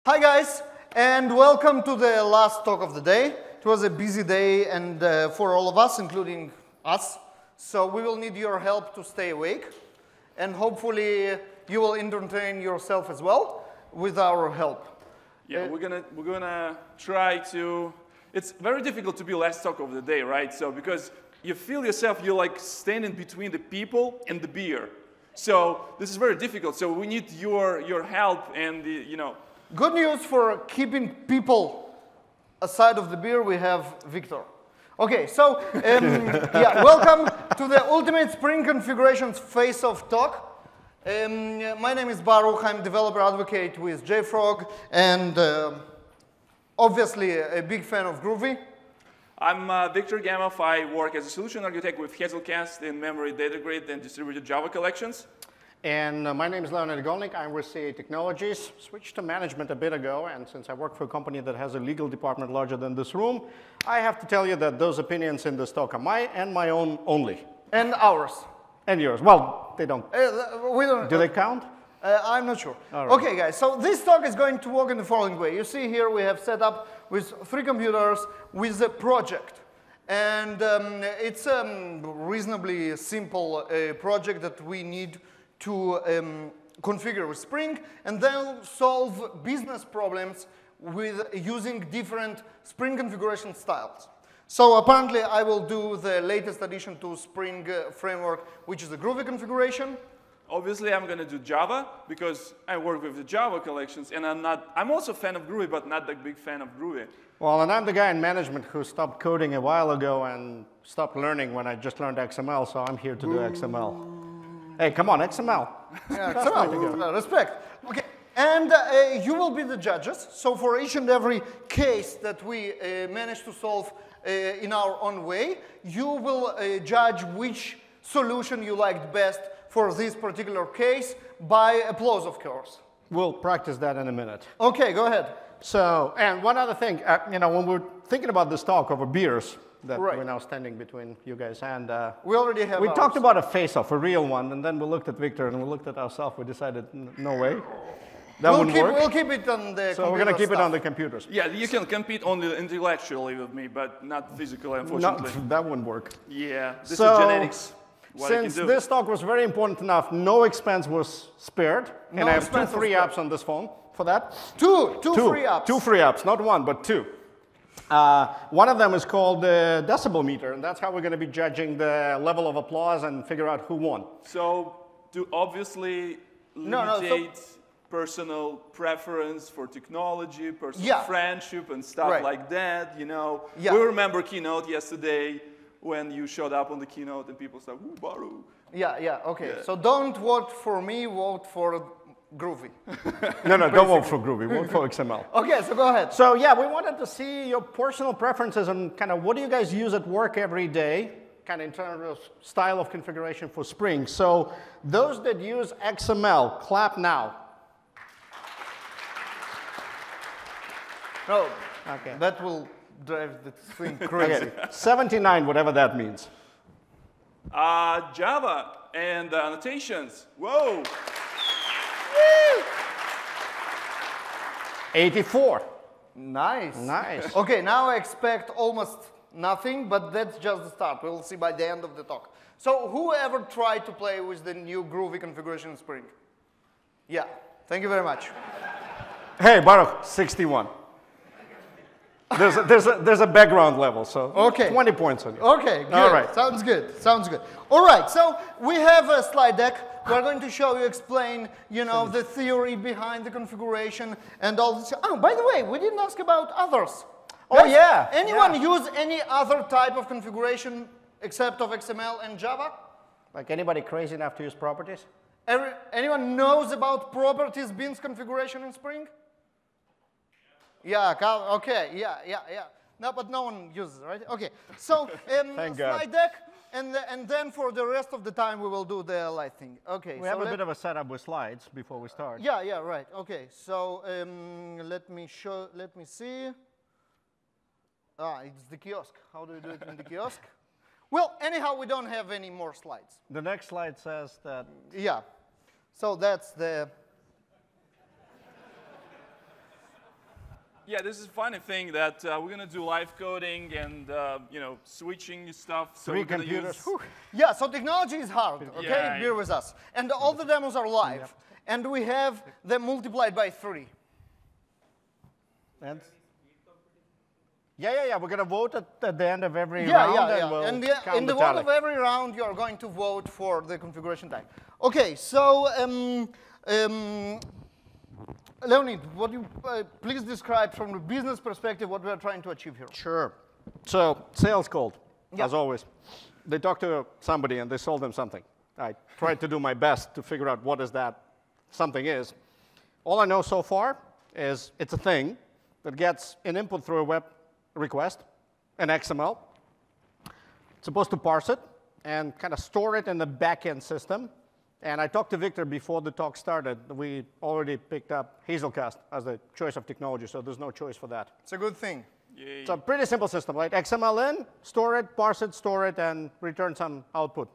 Hi guys, and welcome to the last talk of the day. It was a busy day and for all of us, including us. So we will need your help to stay awake. And hopefully you will entertain yourself as well with our help. Yeah, we're gonna try to. It's very difficult to be last talk of the day, right? So because you feel yourself, you're like standing between the people and the beer. So this is very difficult. So we need your help and Good news for keeping people aside of the beer, we have Viktor. Okay, so yeah, welcome to the Ultimate Spring Configurations face-off talk. My name is Baruch. I'm developer advocate with JFrog and obviously a big fan of Groovy. I'm Viktor Gamov. I work as a solution architect with Hazel in memory data grid and distributed Java collections. And my name is Leonid. I'm with CA Technologies. Switched to management a bit ago, and since I work for a company that has a legal department larger than this room, I have to tell you that those opinions in this talk are my own only. And ours. And yours. Well, they don't. We don't. Do they count? I'm not sure. Right. Okay, guys, so this talk is going to work in the following way. You see here we have set up with 3 computers with a project. And it's a reasonably simple project that we need to configure with Spring and then solve business problems with using different Spring configuration styles. So apparently I will do the latest addition to Spring framework, which is the Groovy Configuration. Obviously, I'm going to do Java because I work with the Java collections, and I'm also a fan of Groovy, but not a big fan of Groovy. Well, and I'm the guy in management who stopped coding a while ago and stopped learning when I just learned XML, so I'm here to do XML. Hey, come on, XML. Yeah, XML, respect. Okay, and you will be the judges. So for each and every case that we manage to solve in our own way, you will judge which solution you liked best for this particular case by applause, of course. We'll practice that in a minute. Okay, go ahead. So, and one other thing, when we're thinking about this talk over beers, that right. We're now standing between you guys and we already have we ours. talked about a face-off, a real one, and then we looked at Viktor and we looked at ourselves. We decided, no way, that wouldn't work. We'll keep it on the So we're going to keep it on the computers. Yeah, you can compete only intellectually with me, but not physically, unfortunately. No, that wouldn't work. Yeah, this is So, genetics. Since this talk was very important enough, no expense was spared, No and I have 2 expense was free spared. apps on this phone for that. Two free apps. 2 free apps, not 1, but 2. One of them is called the decibel meter, and that's how we're going to be judging the level of applause and figure out who won. So to obviously limitate personal preference for technology, personal friendship and stuff like that, Yeah. We remember Keynote yesterday when you showed up on the Keynote and people said, "Ooh, Baruch." Yeah, okay. Yeah. So don't vote for me, vote for Groovy. No, don't vote for Groovy, vote for XML. Okay, so go ahead. So yeah, we wanted to see your personal preferences and kind of what do you guys use at work every day, kind of in terms of style of configuration for Spring. So those that use XML, clap now. No, okay. That will drive the thing crazy. Okay. 79, whatever that means. Java and annotations. Whoa. 84. Nice. Nice. Okay, now I expect almost nothing, but that's just the start. We'll see by the end of the talk. So whoever tried to play with the new Groovy configuration in Spring? Yeah, thank you very much. Hey, Baruch, 61. There's a background level, so 20 points on you. Okay, good. All right. Sounds good. Sounds good. All right, so we have a slide deck. We're going to show you, explain, the theory behind the configuration and all this. Oh, by the way, we didn't ask about others. Oh, yeah. Anyone use any other type of configuration except of XML and Java? Like anybody crazy enough to use properties? Anyone knows about properties bins configuration in Spring? Yeah, okay, yeah. No, but no one uses it, right? Okay, so slide deck, and then for the rest of the time we will do the light thing. Okay. We have a bit of a setup with slides before we start. Yeah, right. Okay, so let me see. It's the kiosk. How do you do it in the kiosk? Well, anyhow, we don't have any more slides. The next slide says that. Yeah. So that's the. Yeah, this is a funny thing that we're going to do live coding and switching stuff. So 3 computers. Yeah, so technology is hard, okay? Yeah. Bear with us. And all the demos are live. And we have them multiplied by 3. And yeah. We're going to vote at the end of every round. And we'll count in the vote of every round, you're going to vote for the configuration type. OK, so Leonid, would you please describe from the business perspective what we are trying to achieve here? Sure. So sales called, as always. They talk to somebody and they sold them something. I tried to do my best to figure out what is that something is. All I know so far is it's a thing that gets an input through a web request, an XML. It's supposed to parse it and kind of store it in the backend system. And I talked to Viktor before the talk started. We already picked up Hazelcast as the choice of technology, so there's no choice for that. It's a good thing. Yay. It's a pretty simple system, right? XML in, store it, parse it, store it, and return some output.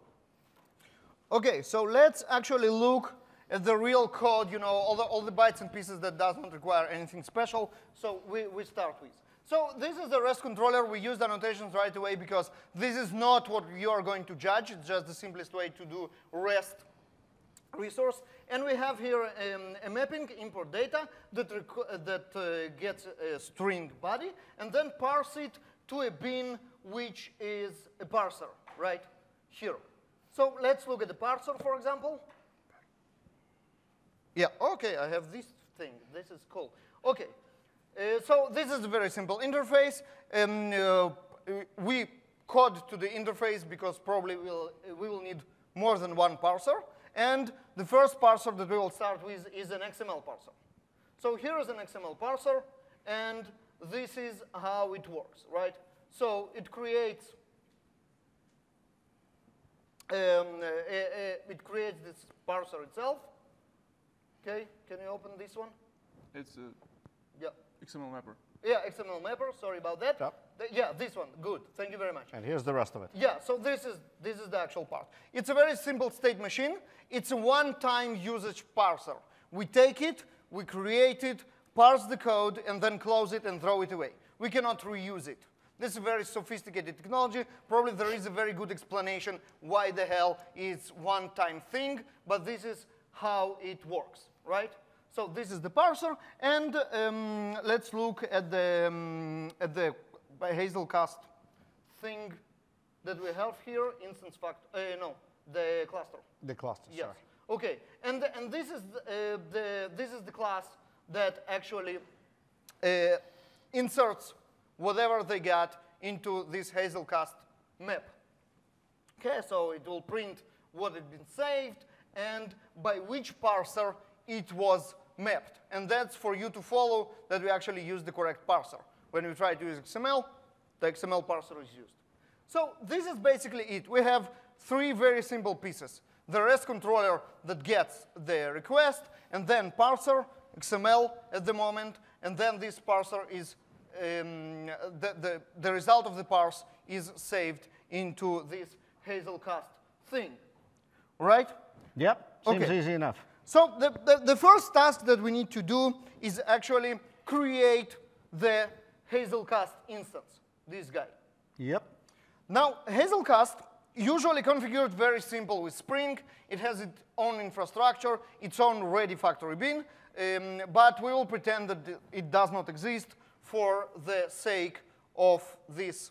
OK, so let's actually look at the real code, all the bytes and pieces that does not require anything special. So we start with. So this is the REST controller. We used annotations right away because this is not what you are going to judge. It's just the simplest way to do REST resource. And we have here a mapping import data that gets a string body and then parse it to a bin, which is a parser right here. So let's look at the parser, for example. Yeah, OK, I have this thing. This is cool. OK, so this is a very simple interface. We code to the interface because probably we will need more than one parser. And the first parser that we will start with is an XML parser. So here is an XML parser, and this is how it works, right? So it creates this parser itself. OK, can you open this one? It's a XML mapper. Yeah, XML mapper. Sorry about that. Yeah, this one. Good. Thank you very much. And here's the rest of it. Yeah, so this is the actual part. It's a very simple state machine. It's a one-time usage parser. We take it, we create it, parse the code, and then close it and throw it away. We cannot reuse it. This is a very sophisticated technology. Probably there is a very good explanation why the hell it's one-time thing, but this is how it works, right? So this is the parser, and let's look at the Hazelcast thing that we have here. Instance the cluster. The cluster. Yes. Sorry. OK, and this is the class that actually inserts whatever they got into this Hazelcast map. OK, so it will print what had been saved and by which parser it was mapped. And that's for you to follow that we actually use the correct parser. When we try to use XML, the XML parser is used. So this is basically it. We have 3 very simple pieces. The REST controller that gets the request, and then parser, XML at the moment, and then this parser is, the result of the parse is saved into this Hazelcast thing, right? Yep, seems easy enough. So the first task that we need to do is actually create the Hazelcast instance, this guy. Yep. Now, Hazelcast, usually configured very simple with Spring. It has its own infrastructure, its own ready factory bin, but we will pretend that it does not exist for the sake of this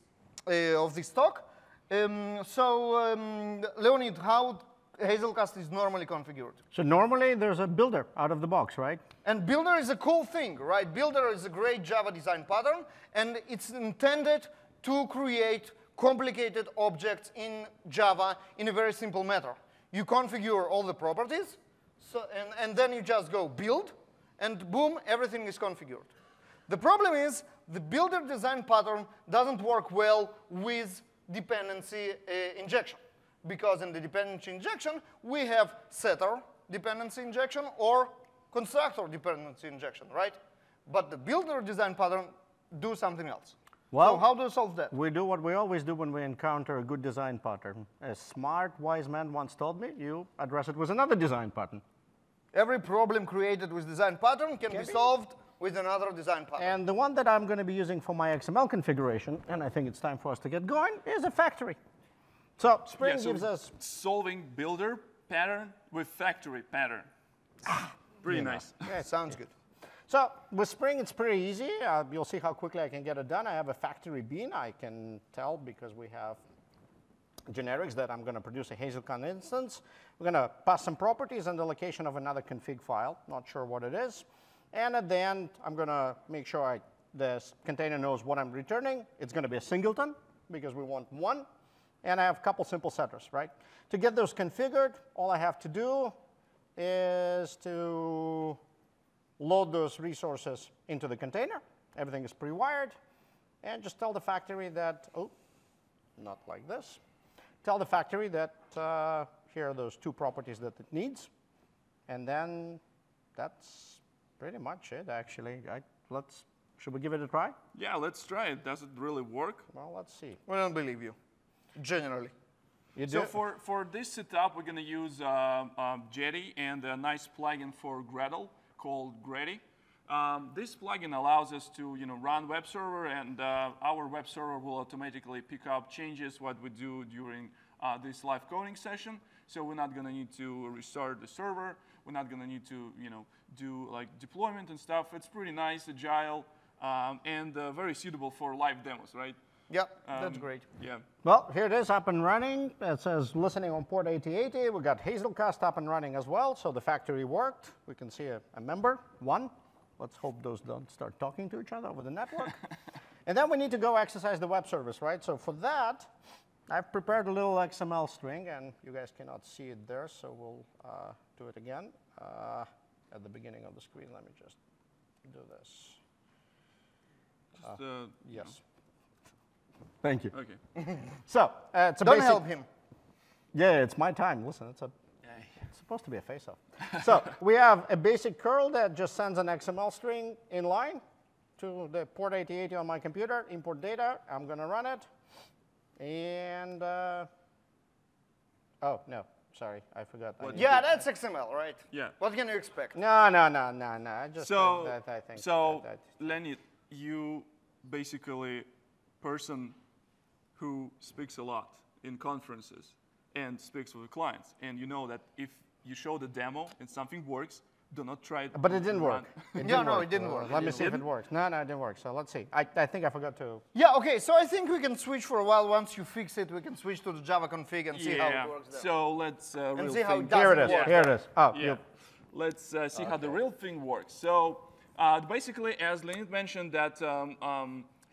talk. Leonid, how Hazelcast is normally configured? So normally there's a builder out of the box, right? And builder is a cool thing, right? Builder is a great Java design pattern, and it's intended to create complicated objects in Java in a very simple manner. You configure all the properties, and then you just go build, and boom, everything is configured. The problem is the builder design pattern doesn't work well with dependency injection. Because in the dependency injection, we have setter dependency injection or constructor dependency injection, right? But the builder design pattern do something else. Well, so how do you solve that? We do what we always do when we encounter a good design pattern. A smart, wise man once told me, you address it with another design pattern. Every problem created with design pattern can be solved with another design pattern. And the one that I'm going to be using for my XML configuration, and I think it's time for us to get going, is a factory. So Spring gives us solving builder pattern with factory pattern. Pretty nice. Yeah, sounds good. So with Spring, it's pretty easy. You'll see how quickly I can get it done. I have a factory bean. I can tell because we have generics that I'm going to produce a Hazel instance. We're going to pass some properties and the location of another config file. Not sure what it is. And at the end, I'm going to make sure the container knows what I'm returning. It's going to be a singleton because we want one. And I have a couple simple setters, right? To get those configured, all I have to do is to load those resources into the container. Everything is pre-wired. And just tell the factory that, oh, not like this. Tell the factory that here are those two properties that it needs. And then that's pretty much it, actually. Should we give it a try? Yeah, let's try it. Does it really work? Well, let's see. We don't believe you, generally. So for this setup, we're going to use Jetty and a nice plugin for Gradle called Grady. This plugin allows us to run web server, and our web server will automatically pick up changes what we do during this live coding session. So we're not going to need to restart the server. We're not going to need to do like deployment and stuff. It's pretty nice, agile, and very suitable for live demos, right? Yeah, that's great. Yeah. Well, here it is up and running. It says listening on port 8080. We got Hazelcast up and running as well, so the factory worked. We can see a member, one. Let's hope those don't start talking to each other over the network. And then we need to go exercise the web service, right? So for that, I've prepared a little XML string, and you guys cannot see it there, so we'll do it again at the beginning of the screen. Let me just do this. Yes. Thank you. Okay. So it's a Don't basic. help him. Yeah, it's my time. Listen, it's supposed to be a face-off. So we have a basic curl that just sends an XML string in line to the port 8080 on my computer, import data. I'm going to run it. And, oh, no, sorry, I forgot. Yeah, that's XML, right? Yeah. What can you expect? No. I just I think. So, Leonid, you basically person who speaks a lot in conferences and speaks with clients. And you know that if you show the demo and something works, do not try it. But it didn't work. It didn't work. Let me see if it works. No, it didn't work. So let's see. I think I forgot to. Yeah, OK. So I think we can switch for a while. Once you fix it, we can switch to the Java config and see how it works there. So let's and see how it Here it is. work. Here it is. Oh, yeah. Let's see how the real thing works. So basically, as Leonid mentioned, that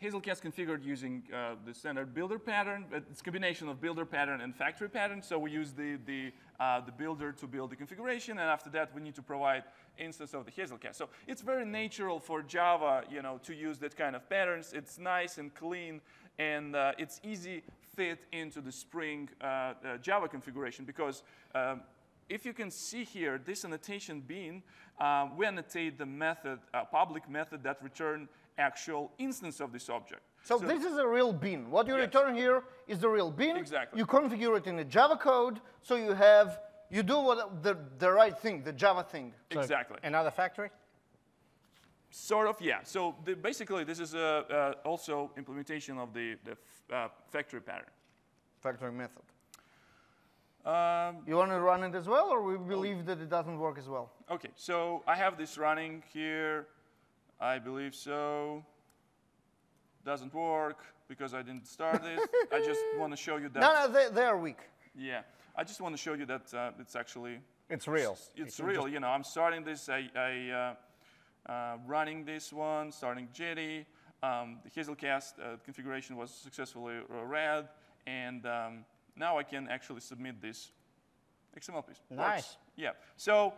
Hazelcast configured using the standard builder pattern. It's a combination of builder pattern and factory pattern. So we use the builder to build the configuration, and after that, we need to provide instance of the Hazelcast. So it's very natural for Java, to use that kind of patterns. It's nice and clean, and it's easy fit into the Spring Java configuration because if you can see here, this annotation bean, we annotate the method, public method that return actual instance of this object. So this is a real bean. What you return here is the real bean. Exactly. You configure it in the Java code, so you do what the right thing, the Java thing. So exactly. Another factory? Sort of, yeah. So basically, this is also implementation of the factory pattern. Factory method. You want to run it as well, or we believe that it doesn't work as well? OK, so I have this running here. I believe so. Doesn't work because I didn't start it. I just want to show you that. No, they are weak. Yeah, I just want to show you that it's actually. It's real. It's real. I'm starting this. Running this one, starting Jetty. The Hazelcast configuration was successfully read, and now I can actually submit this XML piece. Nice. Works. Yeah. So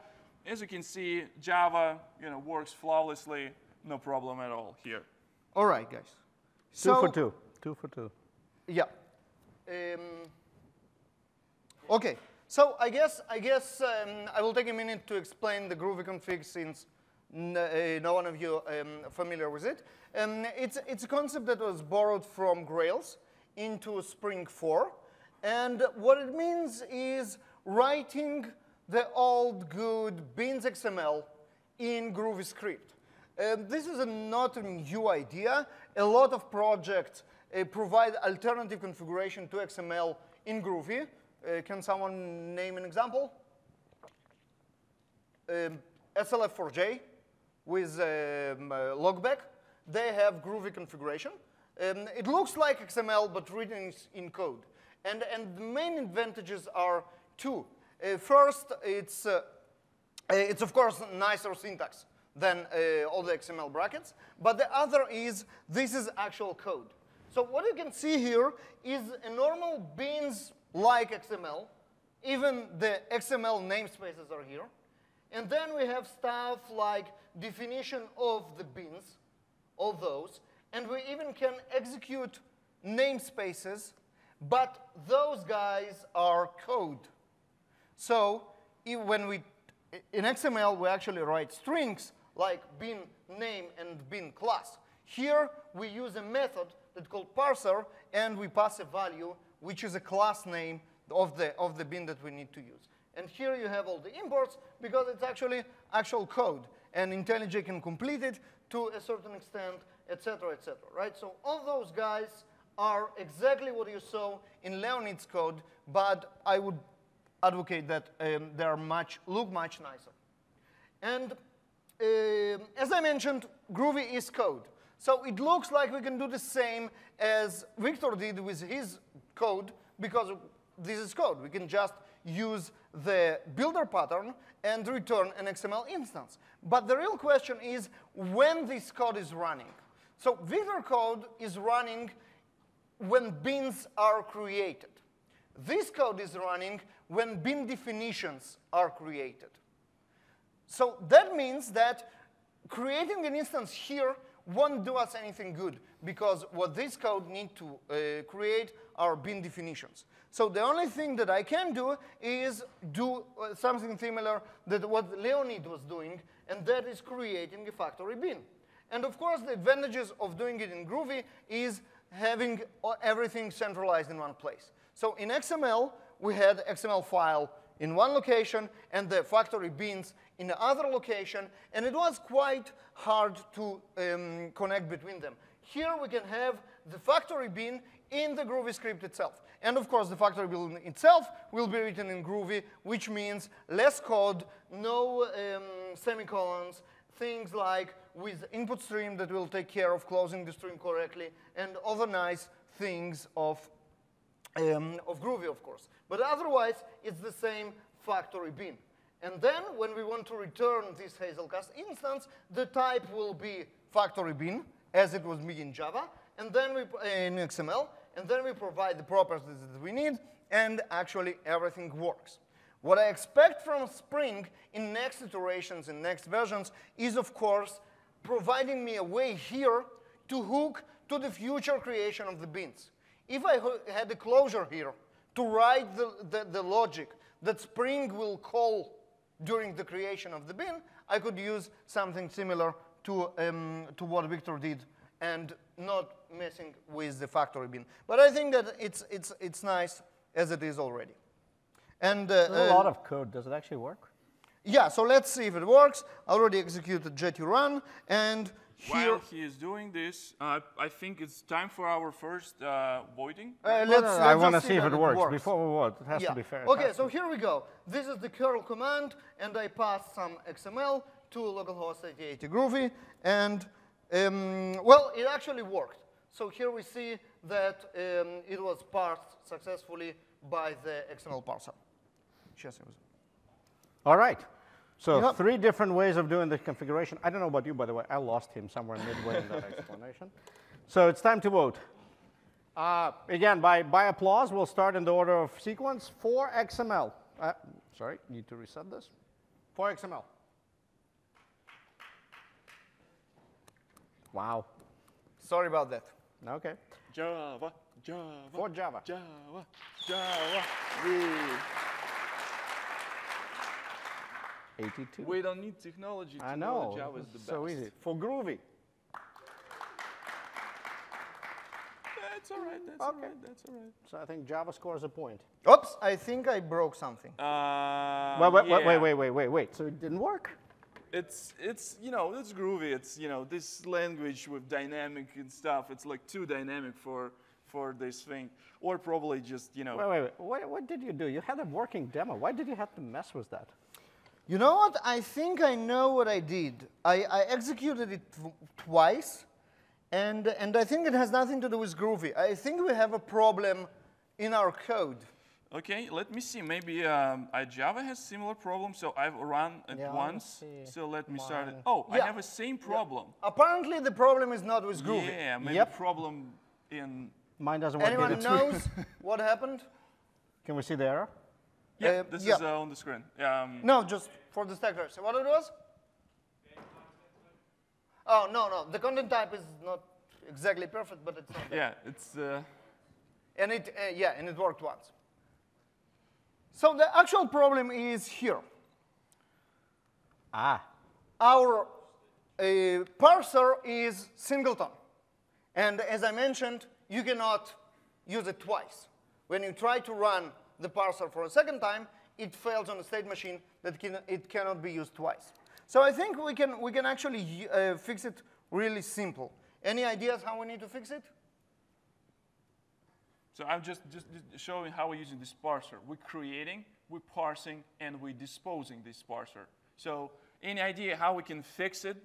as you can see, Java works flawlessly. No problem at all here. All right, guys. Two for two. 2 for 2. Yeah. OK. So I guess I will take a minute to explain the Groovy config since no one of you familiar with it. It's a concept that was borrowed from Grails into Spring 4. And what it means is writing the old good beans XML in Groovy script. This is not a new idea. A lot of projects provide alternative configuration to XML in Groovy. Can someone name an example? SLF4J with logback. They have Groovy configuration. It looks like XML, but written in code. And the main advantages are two. First, it's of course nicer syntax than all the XML brackets. But the other is this is actual code. So what you can see here is a normal beans-like XML. Even the XML namespaces are here. And then we have stuff like definition of the beans, all those. And we even can execute namespaces, but those guys are code. So when in XML, we actually write strings like bin name and bin class. Here, we use a method that's called parser, and we pass a value, which is a class name of the bin that we need to use. And here you have all the imports, because it's actually actual code. And IntelliJ can complete it to a certain extent, et cetera, right? So all those guys are exactly what you saw in Leonid's code, but I would advocate that they look much nicer. And as I mentioned, Groovy is code. So it looks like we can do the same as Viktor did with his code, because this is code. We can just use the builder pattern and return an XML instance. But the real question is when this code is running. So Viktor code is running when bins are created. This code is running when bin definitions are created. So that means that creating an instance here won't do us anything good, because what this code needs to create are bin definitions. So the only thing that I can do is do something similar to what Leonid was doing, and that is creating a factory bin. And of course, the advantages of doing it in Groovy is having everything centralized in one place. So in XML, we had XML file in one location and the factory bins in the other location, and it was quite hard to connect between them. Here we can have the factory bin in the Groovy script itself. And of course, the factory bin itself will be written in Groovy, which means less code, no semicolons, things like with input stream that will take care of closing the stream correctly, and other nice things of Groovy, of course. But otherwise, it's the same factory bin. And then when we want to return this Hazelcast instance, the type will be factory bin, as it was me in Java, and then in XML, and then we provide the properties that we need, and actually everything works. What I expect from Spring in next iterations, in next versions, is of course providing me a way here to hook to the future creation of the bins. If I had a closure here to write the logic that Spring will call during the creation of the bin, I could use something similar to what Viktor did and not messing with the factory bin. But I think that it's nice as it is already. And there's a lot of code. Does it actually work? Yeah, so let's see if it works. I already executed Jetty run, and here. While he is doing this, I think it's time for our first voiding. I want to see if it works. Before we vote, it has to be fair. OK, so here we go. This is the curl command, and I pass some XML to localhost 8080 Groovy, and well, it actually worked. So here we see that it was parsed successfully by the XML parser. All right. So 3 different ways of doing the configuration. I don't know about you, by the way. I lost him somewhere midway in that explanation. So it's time to vote. Again, by applause, we'll start in the order of sequence for XML. Sorry, need to reset this. For XML. Wow. Sorry about that. OK. Java. For Java. Java. 82. We don't need technology to know that Java is the best. So easy. For Groovy. That's all right. That's all right. That's all right. So I think Java scores a point. Oops, I think I broke something. Wait. So it didn't work? it's Groovy. It's this language with dynamic and stuff. It's like too dynamic for this thing, or probably just Wait. What did you do? You had a working demo. Why did you have to mess with that? You know what? I think I know what I did. I executed it twice, and I think it has nothing to do with Groovy. I think we have a problem in our code. Okay, let me see. Maybe Java has similar problems. So I've run it once. So let me start it. Oh, I have the same problem. Yeah. Apparently, the problem is not with Groovy. Yeah, maybe problem in. Mine doesn't work. Anyone knows what happened? Can we see the error? Yeah, this is on the screen. No, just for the stack trace. What it was? Oh, no. The content type is not exactly perfect, but it's not bad. Yeah, it's. And it worked once. So the actual problem is here. Our parser is singleton. And as I mentioned, you cannot use it twice. When you try to run the parser for a second time, it fails on a state machine that it cannot be used twice. So I think we can actually fix it really simple. Any ideas how we need to fix it? So I'm just showing how we're using this parser. We're creating, we're parsing, and we're disposing this parser. So any idea how we can fix it?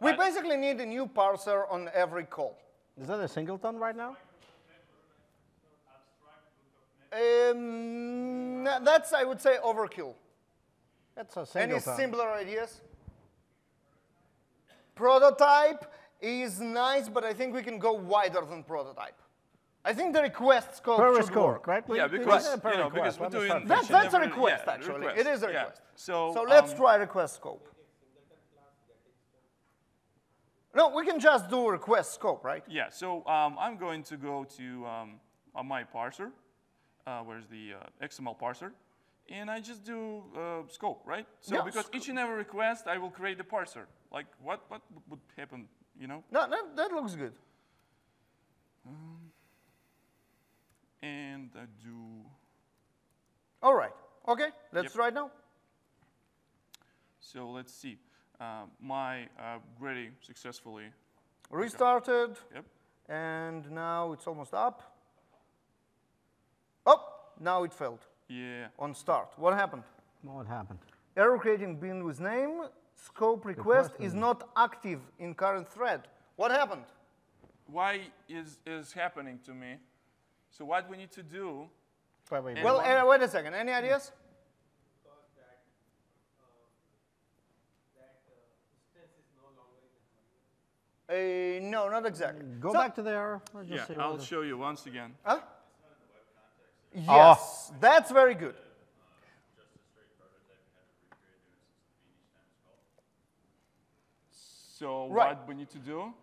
We basically need a new parser on every call. Is that a singleton right now? That's, I would say, overkill. That's a singleton. Any simpler ideas? Prototype is nice, but I think we can go wider than prototype. I think the request scope should work. Right? Yeah, because we're doing... That's a request, actually. It is a request. So let's try request scope. No, we can just do request scope, right? Yeah, so I'm going to go to my parser. Where's the XML parser? And I just do scope, right? So because each and every request, I will create the parser. Like, what would happen, No, that looks good. And I do... All right. OK, let's try it now. So let's see. My Graddy successfully restarted. Yep. And now it's almost up. Oh, now it failed. Yeah. On start. What happened? What happened? Error creating bin with name. Scope request is not active in current thread. What happened? Why is happening to me? So what we need to do? Well, wait a second. Any ideas? No, not exactly. Go back to the error. Yeah, I'll show you once again. Huh? Yes, that's very good. So what we need to do?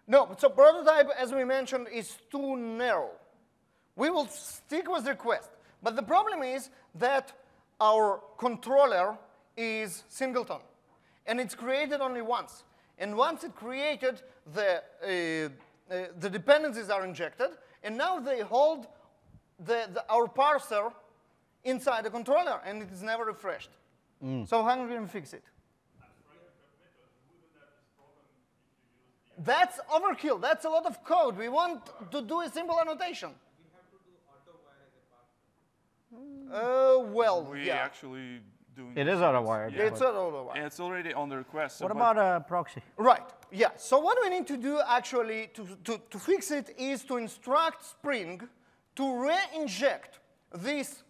No, so prototype, as we mentioned, is too narrow. We will stick with request. But the problem is that our controller is singleton. And it's created only once. And once it's created, the dependencies are injected. And now they hold our parser inside the controller. And it is never refreshed. So how can we fix it? That's overkill. That's a lot of code. We want to do a simple annotation. We have to do auto-wire as a parser. We actually doing it is auto-wired. Yeah. It's auto-wired. And it's already on the request. What about a proxy? Right. Yeah. So what we need to do actually to fix it is to instruct Spring to re-inject this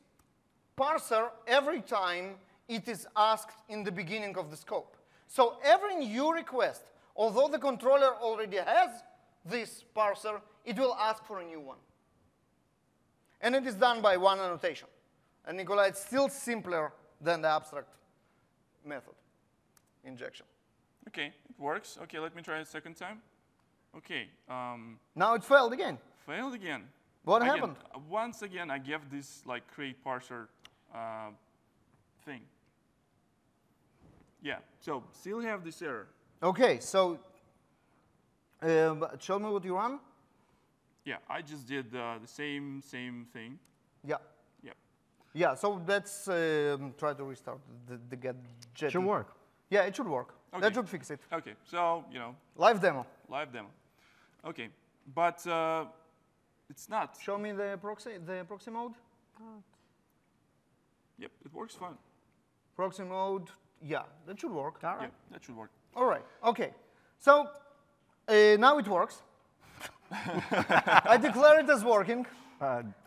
parser every time it is asked in the beginning of the scope. So every new request, although the controller already has this parser, it will ask for a new one. And it is done by one annotation. And Nikolai, it's still simpler than the abstract method injection. OK, it works. OK, let me try it a second time. OK. Now it failed again. Failed again. What happened? Once again, I gave this like create parser thing. Yeah, so still have this error. OK, so show me what you run. Yeah, I just did the same thing. Yeah. Yeah. Yeah, so let's try to restart the get jetty. Should work. Yeah, it should work. Okay. That should fix it. Okay, so, Live demo. Live demo. Okay, but it's not. Show me the proxy mode. Yep, it works fine. Proxy mode, yeah, that should work. All right. Yeah, that should work. All right, okay. So now it works. I declare it as working.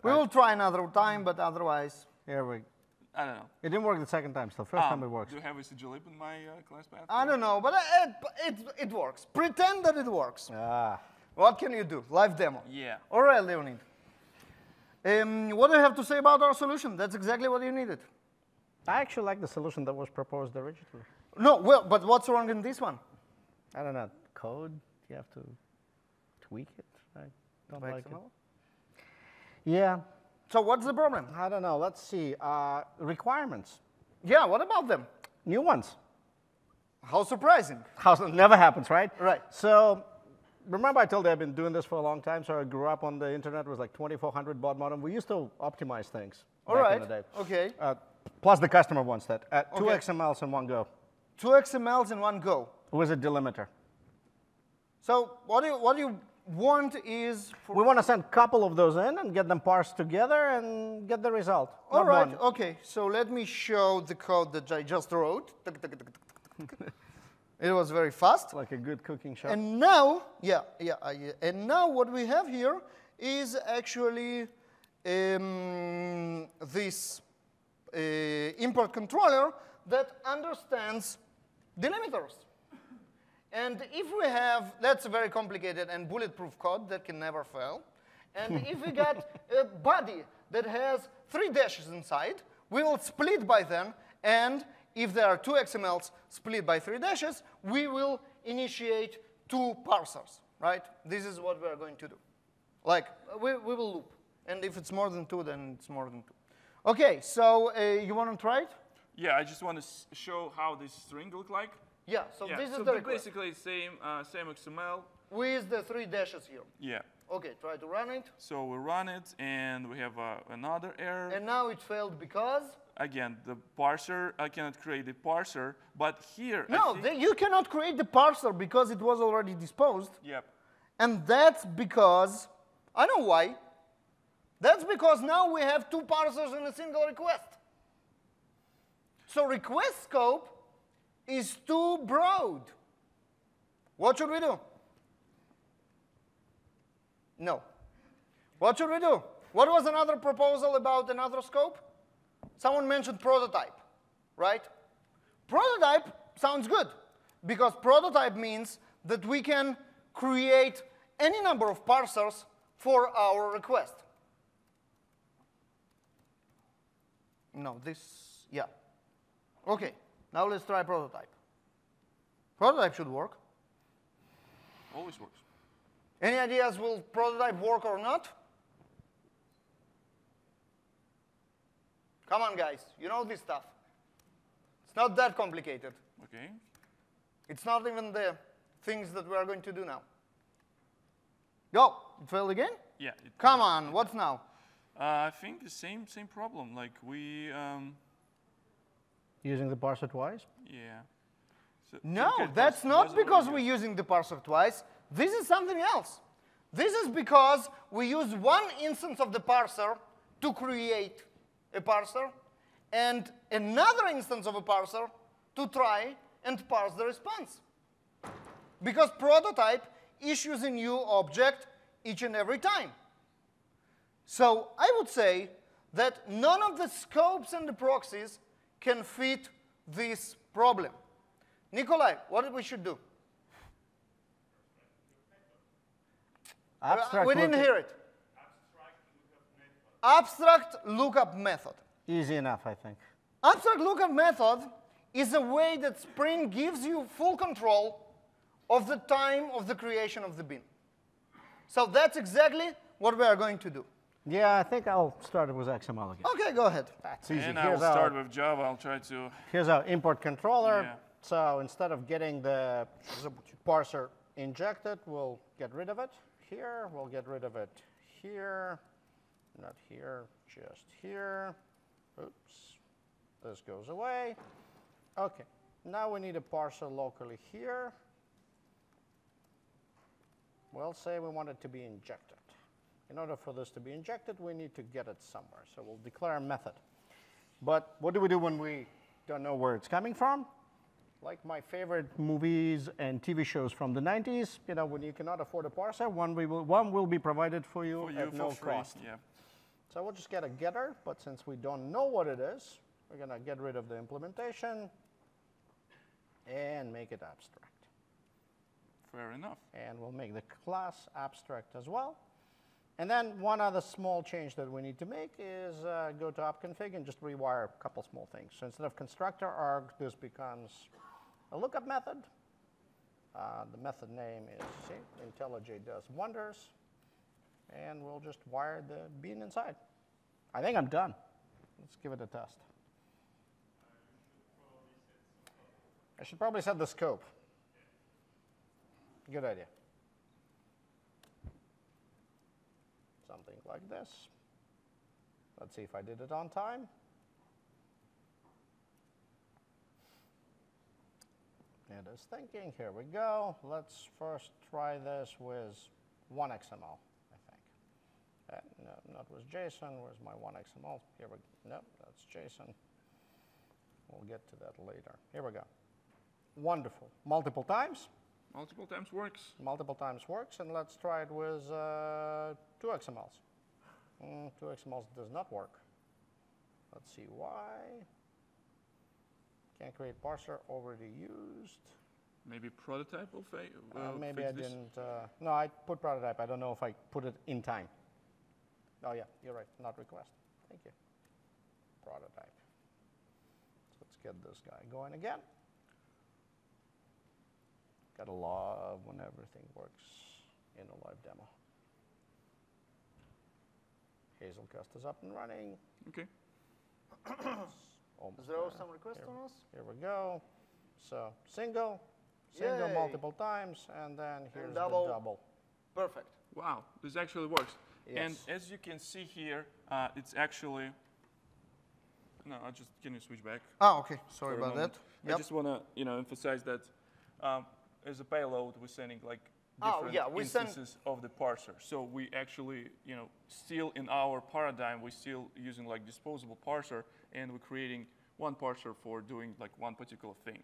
We will try another time, but otherwise. Here we. I don't know. It didn't work the second time, so first time it works. Do you have a sigilip in my class path? I don't know, but it works. Pretend that it works. Ah. What can you do? Live demo. Yeah. All right, Leonid. What do you have to say about our solution? That's exactly what you needed. I actually like the solution that was proposed originally. No, well, but what's wrong in this one? I don't know. Code, you have to tweak it. I don't like it. Yeah. So what's the problem? I don't know. Let's see. Requirements. Yeah, what about them? New ones. How surprising. Never happens, right? Right. So remember I told you I've been doing this for a long time, so I grew up on the internet with like 2400 baud modem. We used to optimize things back in the day. Okay. Plus the customer wants that. Two Okay. XMLs in one go. 2 XMLs in one go. With a delimiter. So what do you want is... We want to send a couple of those in and get them parsed together and get the result. All Not right, one. okay. So let me show the code that I just wrote. It was very fast. Like a good cooking show. And now, and now what we have here is actually this import controller that understands delimiters. And if we have, that's a very complicated and bulletproof code that can never fail. And if we got a body that has 3 dashes inside, we will split by them. And if there are 2 XMLs split by 3 dashes, we will initiate 2 parsers, right? This is what we are going to do. Like, we will loop. And if it's more than 2, then it's more than 2. OK, so you want to try it? Yeah, I just want to show how this string look like. Yeah, so this is so the request. basically same XML. With the 3 dashes here. Yeah. OK, try to run it. So we run it, and we have another error. And now it failed because? Again, the parser, I cannot create the parser, but here, no, you cannot create the parser because it was already disposed. Yep. And that's because, I know why. That's because now we have 2 parsers in a single request. So request scope is too broad. What should we do? No. What should we do? What was another proposal about another scope? Someone mentioned prototype, right? Prototype sounds good, because prototype means that we can create any number of parsers for our request. No, yeah. OK, now let's try prototype. Prototype should work. Always works. Any ideas, will prototype work or not? Come on, guys. You know this stuff. It's not that complicated. OK. It's not even the things that we are going to do now. Go. It failed again? Yeah. Come on. What's now? I think the same problem. Like we... Using the parser twice? Yeah. So no, that's not because we're using the parser twice. This is something else. This is because we use one instance of the parser to create a parser and another instance of a parser to try and parse the response. Because prototype issues a new object each and every time. So I would say that none of the scopes and the proxies can fit this problem. Nikolai, what we should do? We didn't hear it. Abstract lookup method. Easy enough, I think. Abstract lookup method is a way that Spring gives you full control of the time of the creation of the bin. So that's exactly what we are going to do. Yeah, I think I'll start it with XML again. OK, go ahead. That's easy. And I'll start with Java. I'll try to... Here's our import controller. Yeah. So instead of getting the parser injected, we'll get rid of it here. We'll get rid of it here. Not here, just here. Oops. This goes away. OK. Now we need a parser locally here. We'll say we want it to be injected. In order for this to be injected, we need to get it somewhere. So we'll declare a method. But what do we do when we don't know where it's coming from? Like my favorite movies and TV shows from the 90s, you know, when you cannot afford a parser, one will be provided for you at no cost. Yeah. So we'll just get a getter, but since we don't know what it is, we're going to get rid of the implementation and make it abstract. Fair enough. And we'll make the class abstract as well. And then one other small change that we need to make is go to app-config and just rewire a couple small things. So instead of constructor arg, this becomes a lookup method. The method name is, see, IntelliJ does wonders. And we'll just wire the bean inside. I think I'm done. Let's give it a test. I should probably set the scope. Good idea. Something like this. Let's see if I did it on time. It is thinking. Here we go. Let's first try this with one XML, I think. No, not with JSON. Where's my one XML? Here we go. No, that's JSON. We'll get to that later. Here we go. Wonderful. Multiple times. Multiple times works. Multiple times works, and let's try it with 2 XMLs. 2 XMLs does not work. Let's see why. Can't create parser, already used. Maybe prototype will fail. Maybe I didn't. No, I put prototype. I don't know if I put it in time. Oh, yeah, you're right. Not request. Thank you. Prototype. So let's get this guy going again. Gotta love when everything works in a live demo. Hazel cast is up and running. OK. Is there some request on us? Here we go. So single, multiple times, and then here's the double. Perfect. Wow, this actually works. Yes. And as you can see here, it's actually, no, can you switch back? Ah, OK. Sorry about that. Yep. I just want to emphasize that as a payload, we're sending like different instances of the parser. So we actually, still in our paradigm, we're still using like disposable parser, and we're creating one parser for doing like one particular thing.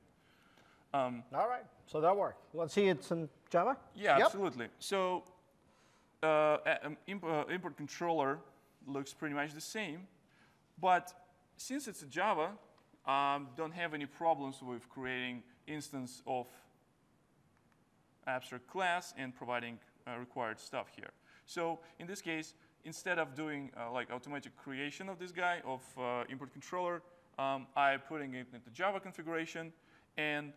All right, so that worked. Let's see it's in Java? Yeah, absolutely. So import controller looks pretty much the same, but since it's a Java, don't have any problems with creating instance of abstract class and providing required stuff here. So in this case, instead of doing like automatic creation of this guy, of import controller, I'm putting it into Java configuration, and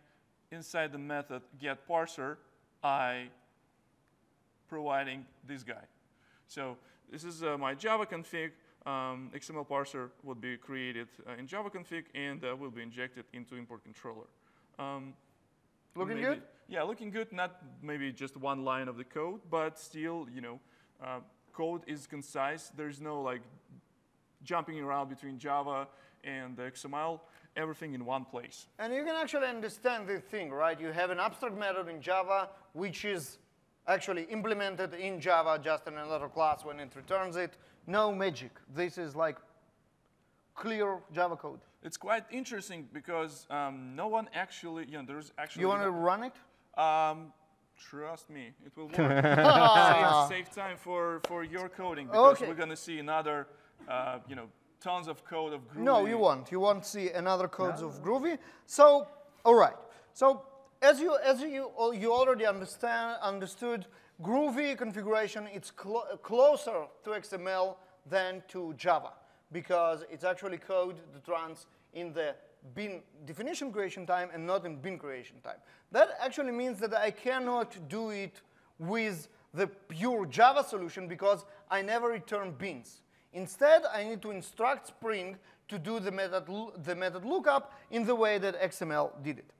inside the method getParser, I providing this guy. So this is my Java config. XML parser would be created in Java config, and will be injected into import controller. Looking good? Yeah, looking good. Not maybe just one line of the code, but still, code is concise. There's no like jumping around between Java and XML. Everything in one place. And you can actually understand the thing, right? You have an abstract method in Java, which is actually implemented in Java just in another class when it returns it. No magic. This is like clear Java code. It's quite interesting because no one actually, there's actually. You want to run it? Trust me, it will work. Save time for your coding, because we're going to see another, tons of code of Groovy. No, you won't. You won't see another codes of Groovy. So, all right. So, as you already understood, Groovy configuration, it's closer to XML than to Java, because it's actually code that runs in the bin definition creation time and not in bin creation time. That actually means that I cannot do it with the pure Java solution, because I never return bins. Instead, I need to instruct Spring to do the method lookup in the way that XML did it.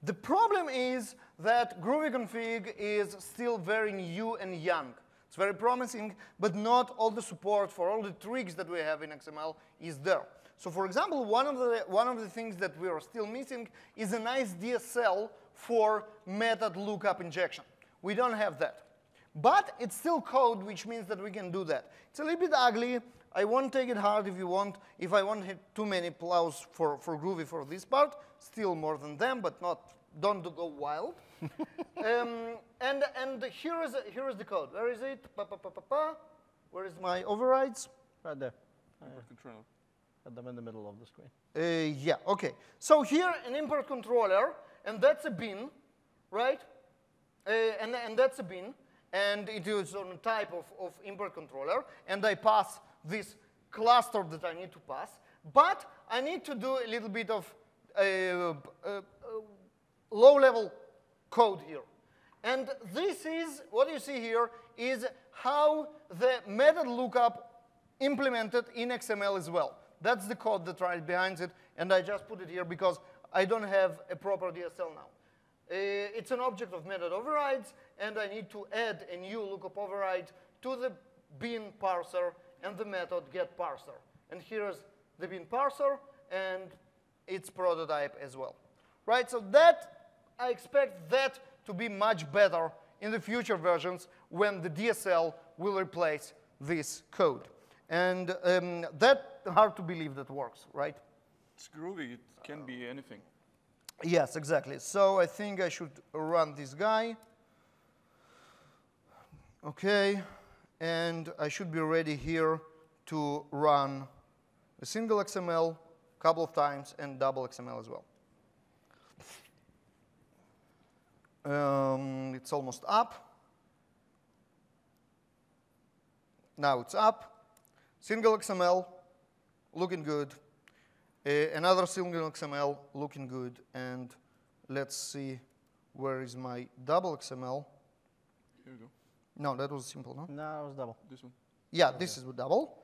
The problem is that Groovy Config is still very new and young. It's very promising, but not all the support for all the tricks that we have in XML is there. So for example, one of the things that we are still missing is a nice DSL for method lookup injection. We don't have that. But it's still code, which means that we can do that. It's a little bit ugly. I won't take it hard if you want. If I won't hit too many applause for Groovy for this part, still more than them, but don't go wild. And here is the code. Where is it? Where is my overrides? Right there. Control. Put them in the middle of the screen. Yeah, OK. So here, an import controller, and that's a bin, right? And that's a bin. And it is on a type of import controller. And I pass this cluster that I need to pass. But I need to do a little bit of low-level code here. And this is, what you see here, is how the method lookup implemented in XML as well. That's the code that's right behind it. And I just put it here because I don't have a proper DSL now. It's an object of method overrides, and I need to add a new lookup override to the bin parser and the method getParser. And here's the bin parser and its prototype as well. Right? So that, I expect that to be much better in the future versions when the DSL will replace this code. And that's hard to believe that works, right? It's groovy. It can be anything. Yes, exactly. So I think I should run this guy. OK. And I should be ready here to run a single XML a couple of times and double XML as well. It's almost up. Now it's up. Single XML, looking good. Another single XML, looking good. And let's see, where is my double XML? Here we go. No, that was simple, no? No, it was double. This one? Yeah, this is with double.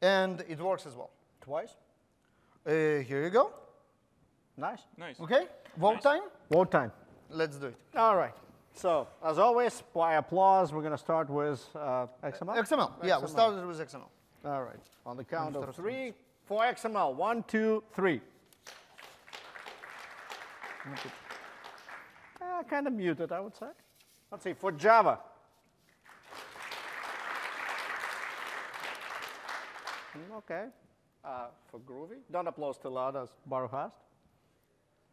And it works as well. Twice? Here you go. Nice. Nice. OK, vote time? Vote time. Let's do it. All right. So, as always, by applause, we're going to start with XML? XML. Yeah, we started with XML. All right. On the count of 3 for XML. 1, 2, 3. Kind of muted, I would say. Let's see, for Java. OK. For Groovy. Don't applause too loud, as Baruch asked.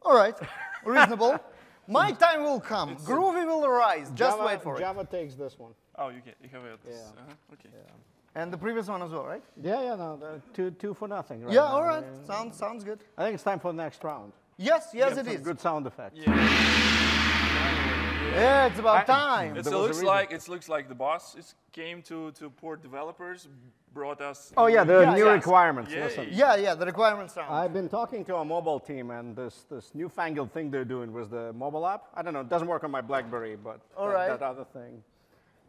All right. Reasonable. My time will come. Groovy will arise. Just wait for it. Java takes this one. Oh, you have it. Yeah. OK. Yeah. And the previous one as well, right? Yeah, no, two for nothing. Right yeah, now. all right. Sounds good. I think it's time for the next round. Yes, it is. Good sound effects. Yeah, it's about time. It looks like the boss came to port developers, brought us. Oh yeah, the new requirements. Yeah, listen. Yeah, the requirements round. I've been talking to a mobile team, and this newfangled thing they're doing with the mobile app. I don't know, it doesn't work on my BlackBerry, but that other thing.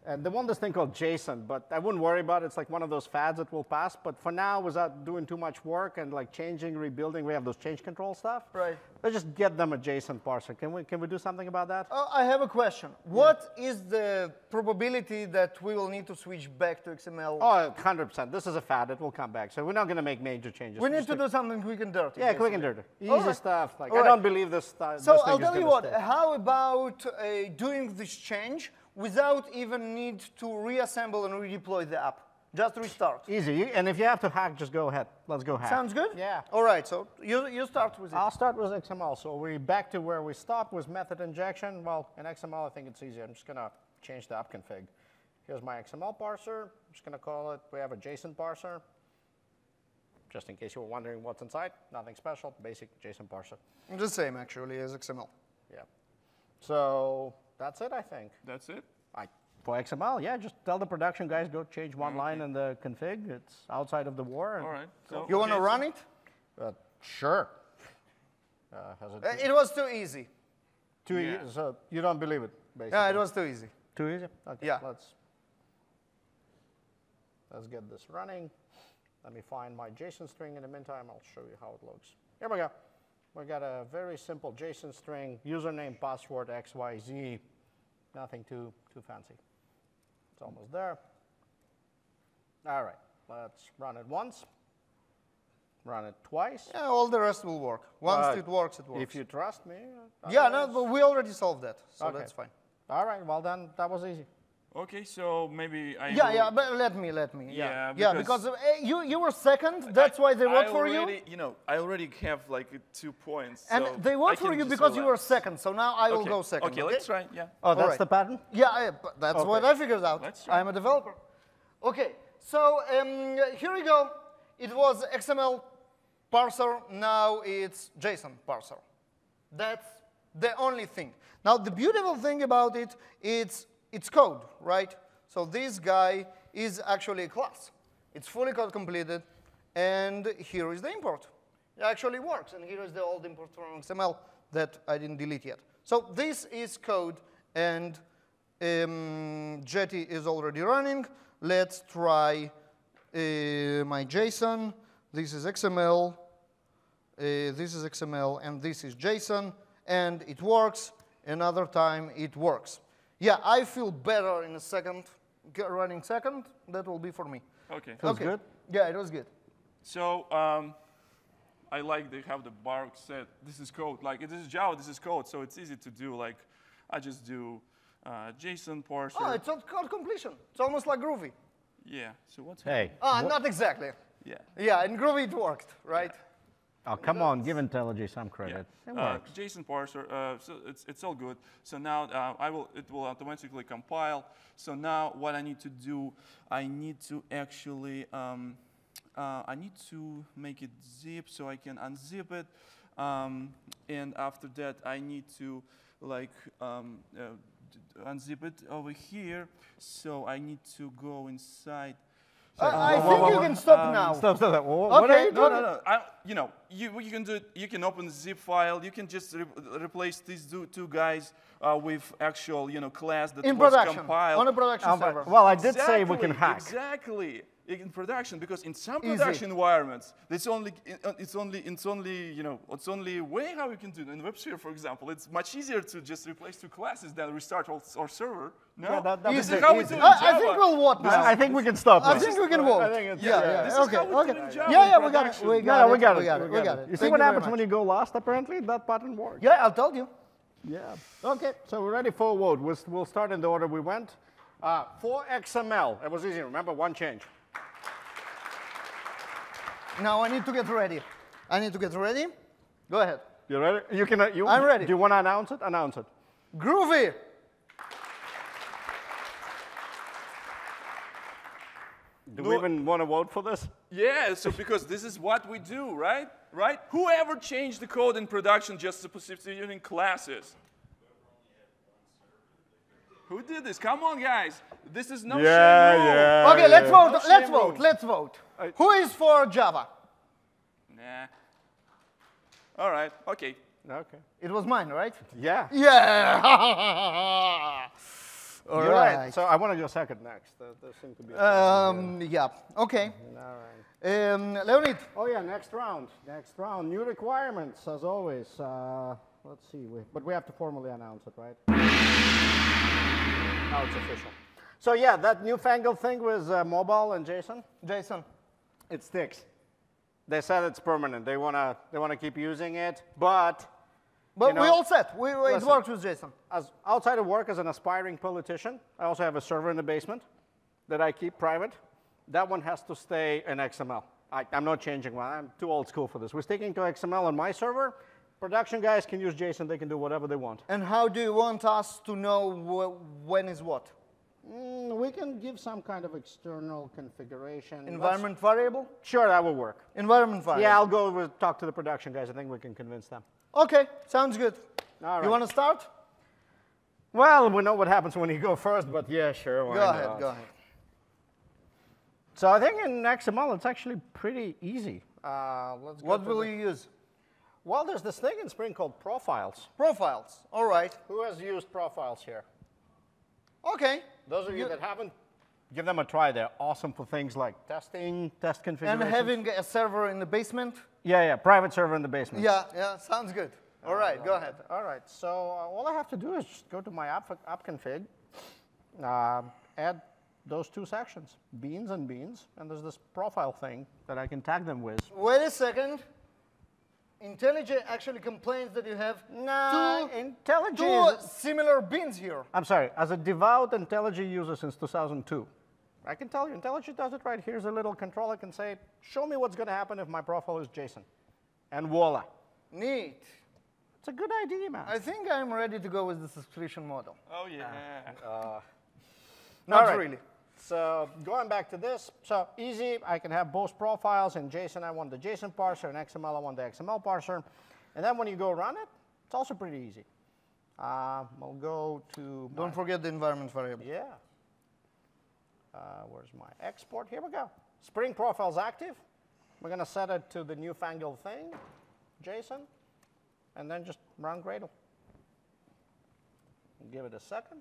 And they want this thing called JSON, but I wouldn't worry about it. It's like one of those fads that will pass. But for now, without doing too much work and like changing, rebuilding, we have those change control stuff. Right. Let's just get them a JSON parser. Can we do something about that? I have a question. What is the probability that we will need to switch back to XML? Oh, 100%. This is a fad. It will come back. So we're not going to make major changes. We need to do something quick and dirty. Yeah, quick and dirty. Easy stuff. Like I don't believe this stuff. So I'll tell you what. How about doing this change without even need to reassemble and redeploy the app? Just restart. Easy. And if you have to hack, just go ahead. Let's go hack. Sounds good? Yeah. All right, so you start with it. I'll start with XML. So we're back to where we stopped with method injection. Well, in XML, I think it's easy. I'm just going to change the app config. Here's my XML parser. I'm just going to call it, we have a JSON parser. Just in case you were wondering what's inside. Nothing special, basic JSON parser. The same, actually, as XML. Yeah. So that's it, I think. That's it? For XML, yeah, just tell the production guys, go change one line in the config. It's outside of the war. All right. So you want to run it? Sure. It was too easy. Too easy? So you don't believe it, basically? Yeah, it was too easy. Too easy? Okay, yeah. Let's get this running. Let me find my JSON string. In the meantime, I'll show you how it looks. Here we go. We got a very simple JSON string, username, password, XYZ. Nothing too fancy. It's almost there. All right, let's run it once. Run it twice. Yeah, all the rest will work. Once it works, it works. If you trust me. Yeah, no, but we already solved that, so that's fine. All right, well then, that was easy. Okay, so maybe I. Yeah, but let me. Yeah, because you were second. That's why they worked for you. You know, I already have like 2 points. And so they worked for you because you were second. So now I will go second. Okay, let's try. Yeah. Oh, that's the pattern? Yeah, that's what I figured out. Let's try. I'm a developer. Okay, so here we go. It was XML parser. Now it's JSON parser. That's the only thing. Now the beautiful thing about it, it's code, right? So this guy is actually a class. It's fully code completed, and here is the import. It actually works, and here is the old import from XML that I didn't delete yet. So this is code, and Jetty is already running. Let's try my JSON. This is XML. This is XML, and this is JSON, and it works. Another time, it works. Yeah, I feel better in a second, running second. That will be for me. Okay. Feels good? Yeah, it was good. So I like they have the Baruch said, this is code. Like, this is Java, this is code, so it's easy to do. Like, I just do JSON parser. Oh, it's not code completion. It's almost like Groovy. Yeah, so what's Hey. Not exactly. Yeah. Yeah, in Groovy it worked, right? Yeah. Oh, come on, give IntelliJ some credit. Yeah. It works. JSON parser, so it's all good. So now it will automatically compile. So now what I need to do, I need to actually, I need to make it zip so I can unzip it. And after that, I need to like unzip it over here. So I need to go inside. I think you can stop now. Stop. Okay, No. You know, you can do it. You can open the zip file. You can just replace these two guys with actual, class that was compiled on a production server. Well, I did say we can hack. Exactly. In production, because in some production environments, it's only way how you can do it. In WebSphere, for example, it's much easier to just replace 2 classes than restart our server. No, Yeah, this is how we do it in Java. I think we'll walk now. I think we can stop. I think we can walk. This is Okay. how we do it in Java Yeah, in we got it. production. We got it. You see what happens when you go last? Apparently, that button works. Yeah, I told you. Yeah. Okay, so we're ready for a vote. We'll start in the order we went. For XML, it was easy. Remember, 1 change. Now I need to get ready. Go ahead. You ready? I'm ready. Do you want to announce it? Announce it. Groovy. Do we even want to vote for this? Yeah, so because this is what we do, right? Right? Whoever changed the code in production just substituting classes? Who did this? Come on, guys. This is no shame rule. Yeah. Okay, let's vote. No Let's vote. Who is for Java? Nah. All right. Okay. Okay. It was mine, right? Yeah. Yeah. All You're right. So I want to go second next. There seems to be. Yeah. Okay. All right. Leonid. Oh yeah, next round. New requirements, as always. Let's see. But we have to formally announce it, right? Now it's official. So yeah, that newfangled thing with mobile and JSON. It sticks. They said it's permanent. They wanna keep using it, but we all set. It works with JSON. As outside of work as an aspiring politician, I also have a server in the basement that I keep private. That one has to stay in XML. I'm not changing one. I'm too old school for this. We're sticking to XML on my server. Production guys can use JSON. They can do whatever they want. And how do you want us to know when is what? We can give some kind of external configuration. Environment variable? Sure, that will work. Environment variable. Yeah, I'll go talk to the production guys. I think we can convince them. Okay, sounds good. All right. You want to start? Well, we know what happens when you go first, but yeah, sure. Why not? Go ahead. So I think in XML, it's actually pretty easy. Let's go. What will you use? Well, there's this thing in Spring called profiles. Profiles. All right. Who has used profiles here? Okay. Those of you that haven't, give them a try. They're awesome for things like testing, test configuration. And having a server in the basement? Yeah, private server in the basement. Yeah, sounds good. All right, go ahead. All right, so all I have to do is just go to my app config, add those two sections, beans and beans, and there's this profile thing that I can tag them with. Wait a second. IntelliJ actually complains that you have two similar beans here. I'm sorry, as a devout IntelliJ user since 2002, I can tell you, IntelliJ does it right. Here's a little control. I can say, show me what's going to happen if my profile is JSON. And voila. Neat. It's a good idea, man. I think I'm ready to go with the subscription model. Oh, yeah. Not really. So going back to this, so easy. I can have both profiles. In JSON, I want the JSON parser. In XML, I want the XML parser. And then when you go run it, it's also pretty easy. We'll go to... Don't forget the environment variable. Yeah. Where's my export? Here we go. Spring profile's active. We're going to set it to the newfangled thing, JSON, and then just run Gradle. Give it a second.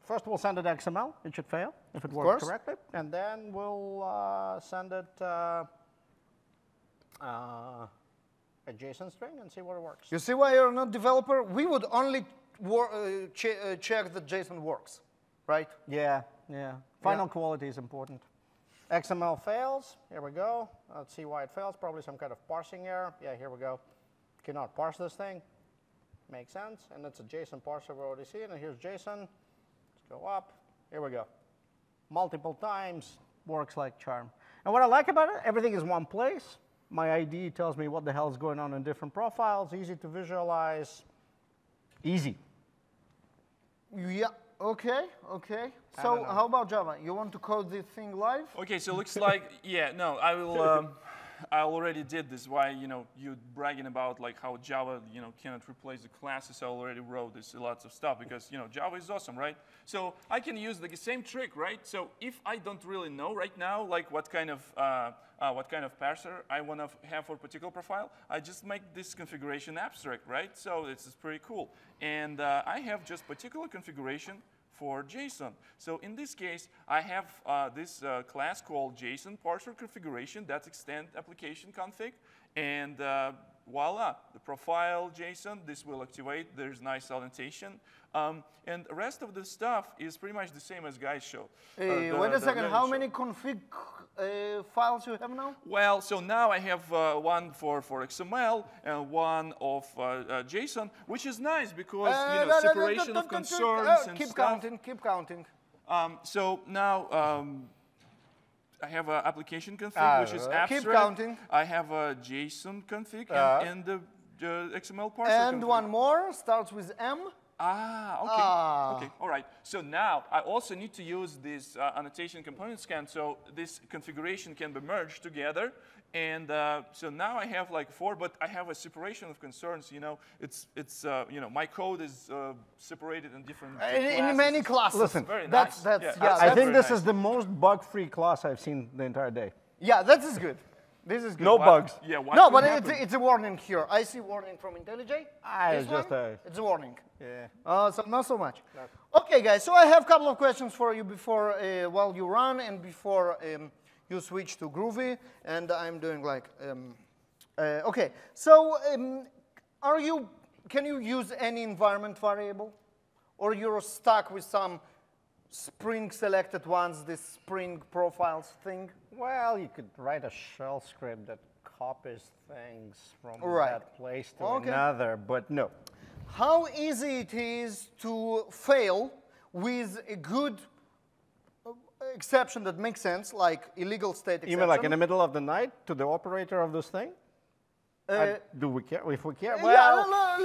First, we'll send it XML. It should fail if it works correctly. And then we'll send it a JSON string and see what it works. You see why you're not developer? We would only check that JSON works, right? Yeah, yeah. Final quality is important. XML fails. Here we go. Let's see why it fails. Probably some kind of parsing error. Yeah, here we go. Cannot parse this thing. Makes sense. And it's a JSON parser we already see. And here's JSON. Let's go up. Here we go. Multiple times. Works like charm. And what I like about it, everything is one place. My ID tells me what the hell is going on in different profiles. Easy to visualize. Easy. Yeah. Okay, okay. So how about Java? You want to code this thing live? Okay, so it looks like, yeah, no, I will, I already did this. Why, you bragging about like how Java, cannot replace the classes. I already wrote this, lots of stuff because, Java is awesome, right? So I can use the same trick, right? So if I don't really know right now, like what kind of parser I want to have for a particular profile, I just make this configuration abstract, right? So this is pretty cool. And I have just particular configuration for JSON. So in this case, I have this class called JSON Parser Configuration. That's extend application config. And voila, the profile JSON, this will activate. There's nice annotation. And the rest of the stuff is pretty much the same as guys show. Wait a second, how many config files you have now? Well, so now I have one for XML and one of JSON, which is nice because separation of concerns and keep stuff. Keep counting. So now I have an application config, which is abstract. Keep counting. I have a JSON config and the XML parser And config. one more starts with M. Okay, all right. So now I also need to use this annotation component scan, so this configuration can be merged together. And so now I have like 4, but I have a separation of concerns. My code is separated in different classes. In many classes. Listen, very that's nice. I think this is the most bug-free class I've seen the entire day. Yeah, that is good. This is good. No bugs. Yeah, no, but it's a warning here. I see warning from IntelliJ. It's a warning. Yeah. So not so much. No. Okay, guys. So I have a couple of questions for you before while you run and before you switch to Groovy. And I'm doing like okay. So can you use any environment variable, or you're stuck with some Spring selected ones, this Spring profiles thing? Well, you could write a shell script that copies things from that place to another, but no. How easy it is to fail with a good exception that makes sense, like illegal state exception? You mean like in the middle of the night to the operator of this thing? Do we care? If we care, well, yeah.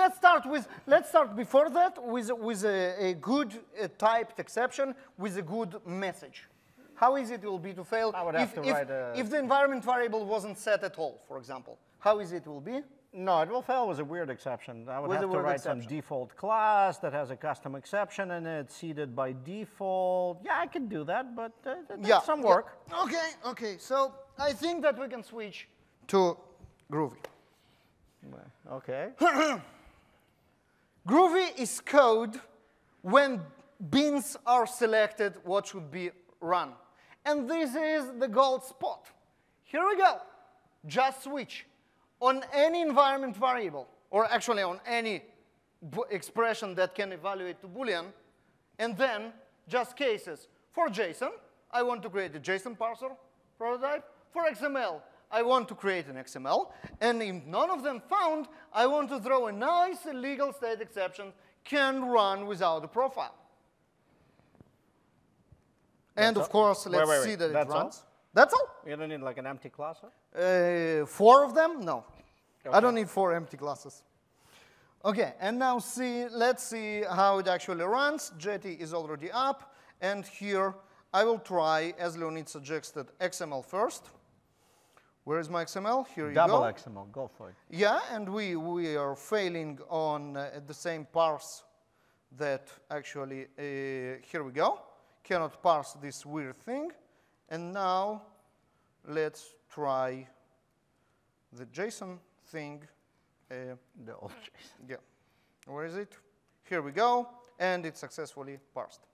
Let's start before that with a good typed exception with a good message. How easy it will be to fail I would have to write if the environment variable wasn't set at all, for example? How easy it will be? No, it will fail with a weird exception. I would have to write some default class that has a custom exception in it, seeded by default. Yeah, I can do that, but that's some work. Yeah. Okay. So I think that we can switch to Groovy. Okay. Groovy is code when beans are selected, what should be run. And this is the gold spot. Here we go. Just switch on any environment variable, or actually on any expression that can evaluate to Boolean, and then just cases For JSON, I want to create a JSON parser prototype. For XML, I want to create an XML. And if none of them found, I want to throw a nice illegal state exception, can run without a profile. And of course, let's see that it runs. That's all? You don't need like an empty class? 4 of them? No. Okay. I don't need 4 empty classes. OK, and now let's see how it actually runs. Jetty is already up. And here, I will try, as Leonid suggested, XML first. Where is my XML? Here you go. Double XML, go for it. Yeah, and we are failing on the same parse that actually, here we go. Cannot parse this weird thing. And now, let's try the JSON thing. The old JSON. Yeah. Where is it? Here we go. And it's successfully parsed.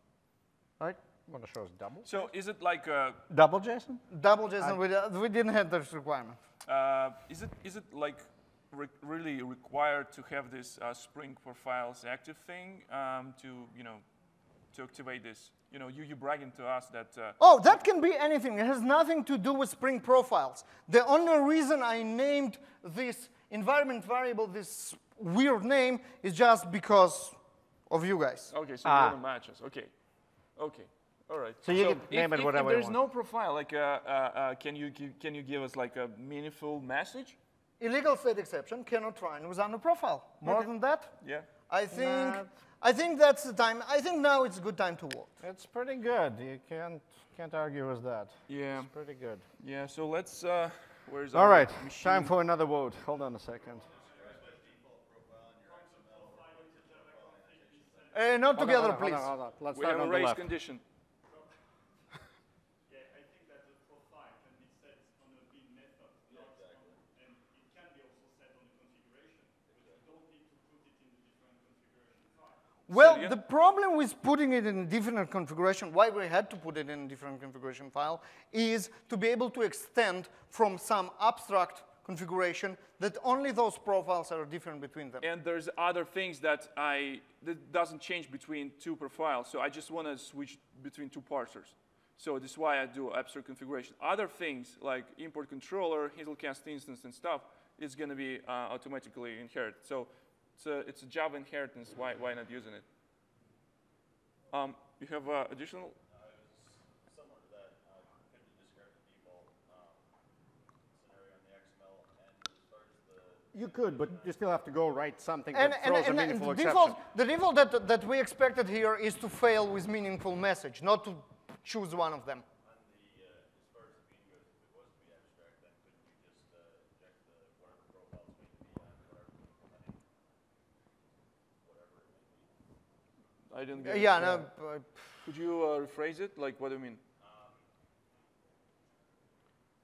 Right? Want to show us double? So is it like a double JSON? Double JSON. We didn't have this requirement. Is it like really required to have this Spring for Files active thing to activate this? You bragging to us that. Oh, that can be anything. It has nothing to do with Spring profiles. The only reason I named this environment variable this weird name is just because of you guys. OK, so you want to match us. OK. OK. All right. So you can name it whatever you want. If there's no profile, like, can you give us like a meaningful message? Illegal state exception cannot run without a profile. More than that? Yeah. I think that's the time. I think now it's a good time to vote. It's pretty good. You can't argue with that. Yeah. It's pretty good. Yeah. So let's. Where's all right. machine? Time for another vote. Hold on a second. Not together, please. Hold on. Let's we start have on a the race left. condition. Well, the problem with putting it in a different configuration, why we had to put it in a different configuration file, is to be able to extend from some abstract configuration that only those profiles are different between them. And there's other things that doesn't change between 2 profiles. So I just want to switch between 2 parsers. So this is why I do abstract configuration. Other things like import controller, Hazel cast instance and stuff, is going to be automatically inherited. So it's a Java inheritance. Why not using it? You have additional? Similar to that, could you describe the default scenario in the XML? And as far as the you could, but you still have to go write something that throws a meaningful exception. The default that we expected here is to fail with meaningful message, not to choose one of them. As far as the being goes, if it was to be abstract, then couldn't you just inject whatever profiles may be on whatever it may be? I didn't get it. Yeah, no. Could you rephrase it? Like, what do you mean?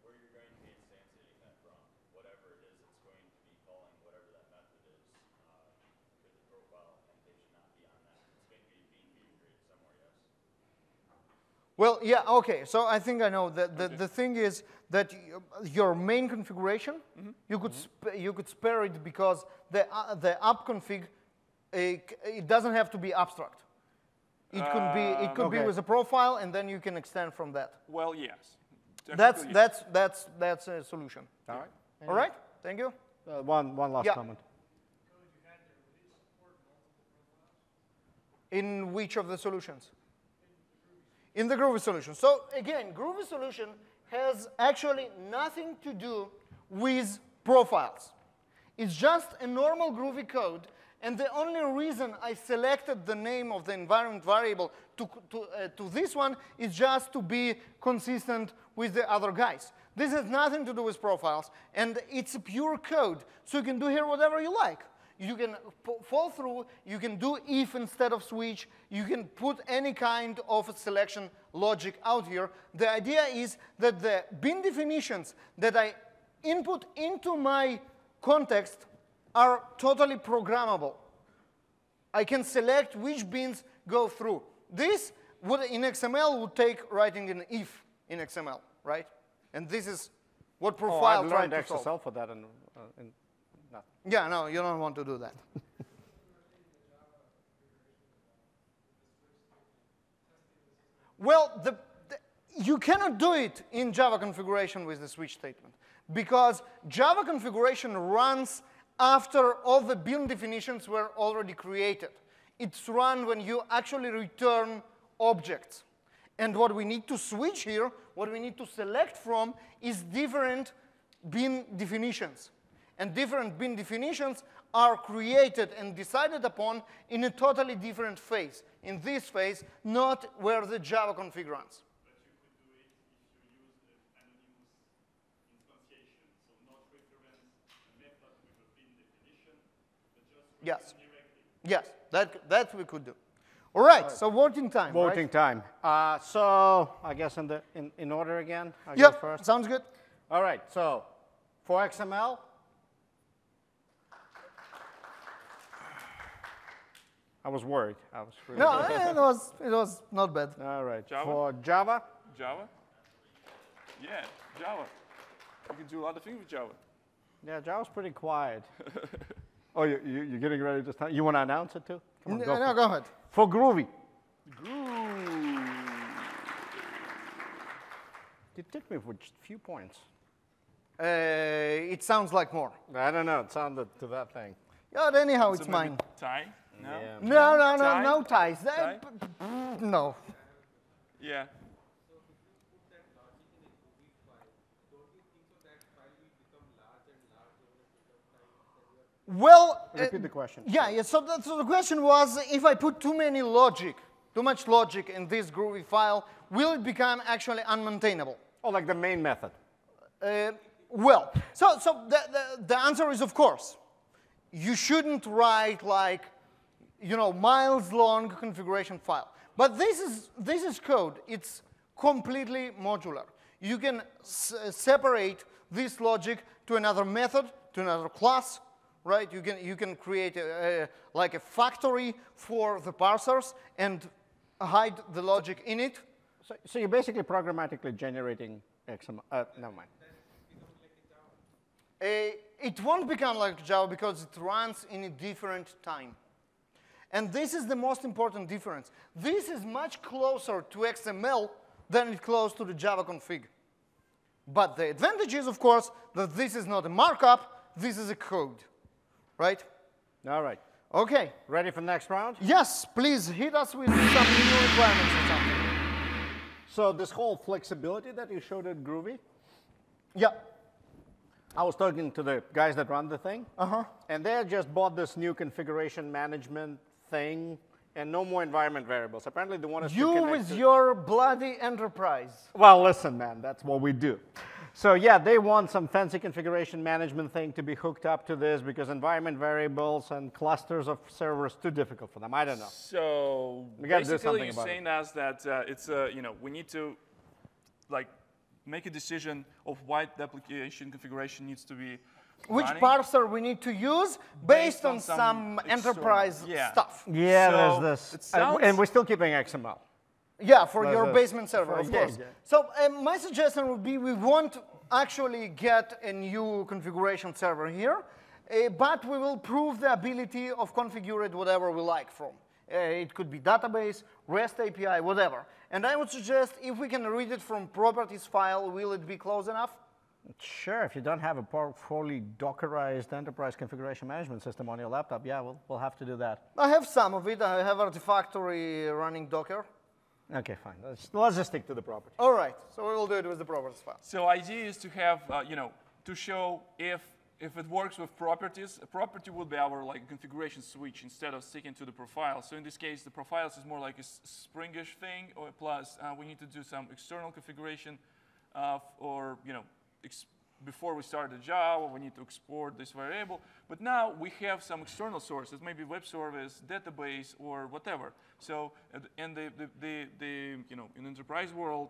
Where you're going to be instantiating that from, whatever it is it's going to be calling, whatever that method is, could the profile annotation not be on that? It's going to be being created somewhere, yes? Well, yeah, OK. So I think I know. The thing is that your main configuration, you could spare it because the app config, it doesn't have to be abstract. It could be with a profile, and then you can extend from that. Well, yes. That's a solution. All right. All right. Thank you. One last comment. In which of the solutions? In the Groovy solution. So again, Groovy solution has actually nothing to do with profiles. It's just a normal Groovy code. And the only reason I selected the name of the environment variable to this one is just to be consistent with the other guys. This has nothing to do with profiles. And it's a pure code. So you can do here whatever you like. You can fall through. You can do if instead of switch. You can put any kind of a selection logic out here. The idea is that the bin definitions that I input into my context are totally programmable. I can select which bins go through. This would, in XML, would take writing an if in XML, right? And this is what profile trying to solve. I've learned XSL for that. Yeah, no, you don't want to do that. Well, you cannot do it in Java configuration with the switch statement because Java configuration runs after all the bin definitions were already created. It's run when you actually return objects. And what we need to switch here, what we need to select from, is different bin definitions. And different bin definitions are created and decided upon in a totally different phase. In this phase, not where the Java config runs. But you could do it if you use an anonymous instantiation, so not reference a method with a bin definition, but just Yes. directly. Yes, that we could do. All right, so voting time. Voting time. So I guess in order again. I'll go Yep, first. sounds good. All right. So for XML, I was worried. I was really No, it was not bad. All right. Java? For Java, Java? Yeah, Java. You can do a lot of things with Java. yeah, Java's pretty quiet. Oh, you're getting ready to start? You want to announce it too? Come on, go for it. Go ahead. For Groovy, it took me for just a few points. It sounds like more. I don't know. It sounded to that thing. Yeah, but anyhow, So it's maybe mine. Tie? No? Yeah. No, Tie? no ties. Tie? No. Yeah. Well, Repeat the question. yeah. So the question was, if I put too much logic in this Groovy file, will it become actually unmaintainable? Oh, like the main method. Well, so the answer is of course. You shouldn't write like, miles-long configuration file. But this is code. It's completely modular. You can separate this logic to another method, to another class, right? You can create like a factory for the parsers and hide the logic in it. So you're basically programmatically generating XML. Never mind. It won't become like Java because it runs in a different time. And this is the most important difference. This is much closer to XML than it's close to the Java config. But the advantage is, of course, that this is not a markup, this is a code, right? All right. OK. Ready for the next round? Yes, please hit us with some new requirements or something. So this whole flexibility that you showed at Groovy, Yeah. I was talking to the guys that run the thing, and they just bought this new configuration management thing, and no more environment variables. Apparently, they want us to connect with to your bloody enterprise. Well, listen, man, that's what we do. So yeah, they want some fancy configuration management thing to be hooked up to this because environment variables and clusters of servers too difficult for them. I don't know. So We gotta do basically, something you're about saying us that it's we need to make a decision of what the application configuration needs to be. Which running. parser we need to use based on some enterprise stuff. Yeah, So there's it this. sounds- And we're still keeping XML. Yeah, for your this. basement server, of Yeah, course. yeah. So my suggestion would be we won't actually get a new configuration server here, but we will prove the ability of configure it whatever we like from. It could be database, REST API, whatever. And I would suggest if we can read it from properties file, will it be close enough? Sure, if you don't have a fully Dockerized enterprise configuration management system on your laptop, yeah, we'll have to do that. I have some of it. I have Artifactory running Docker. Okay, fine. Let's just stick to the property. All right, so we will do it with the properties file. So idea is to have, to show if it works with properties. A property would be our configuration switch instead of sticking to the profile. So in this case, the profiles is more like a Springish thing, or plus we need to do some external configuration, or before we start the job, we need to export this variable. But now we have some external sources, maybe web service, database, or whatever. So in in enterprise world,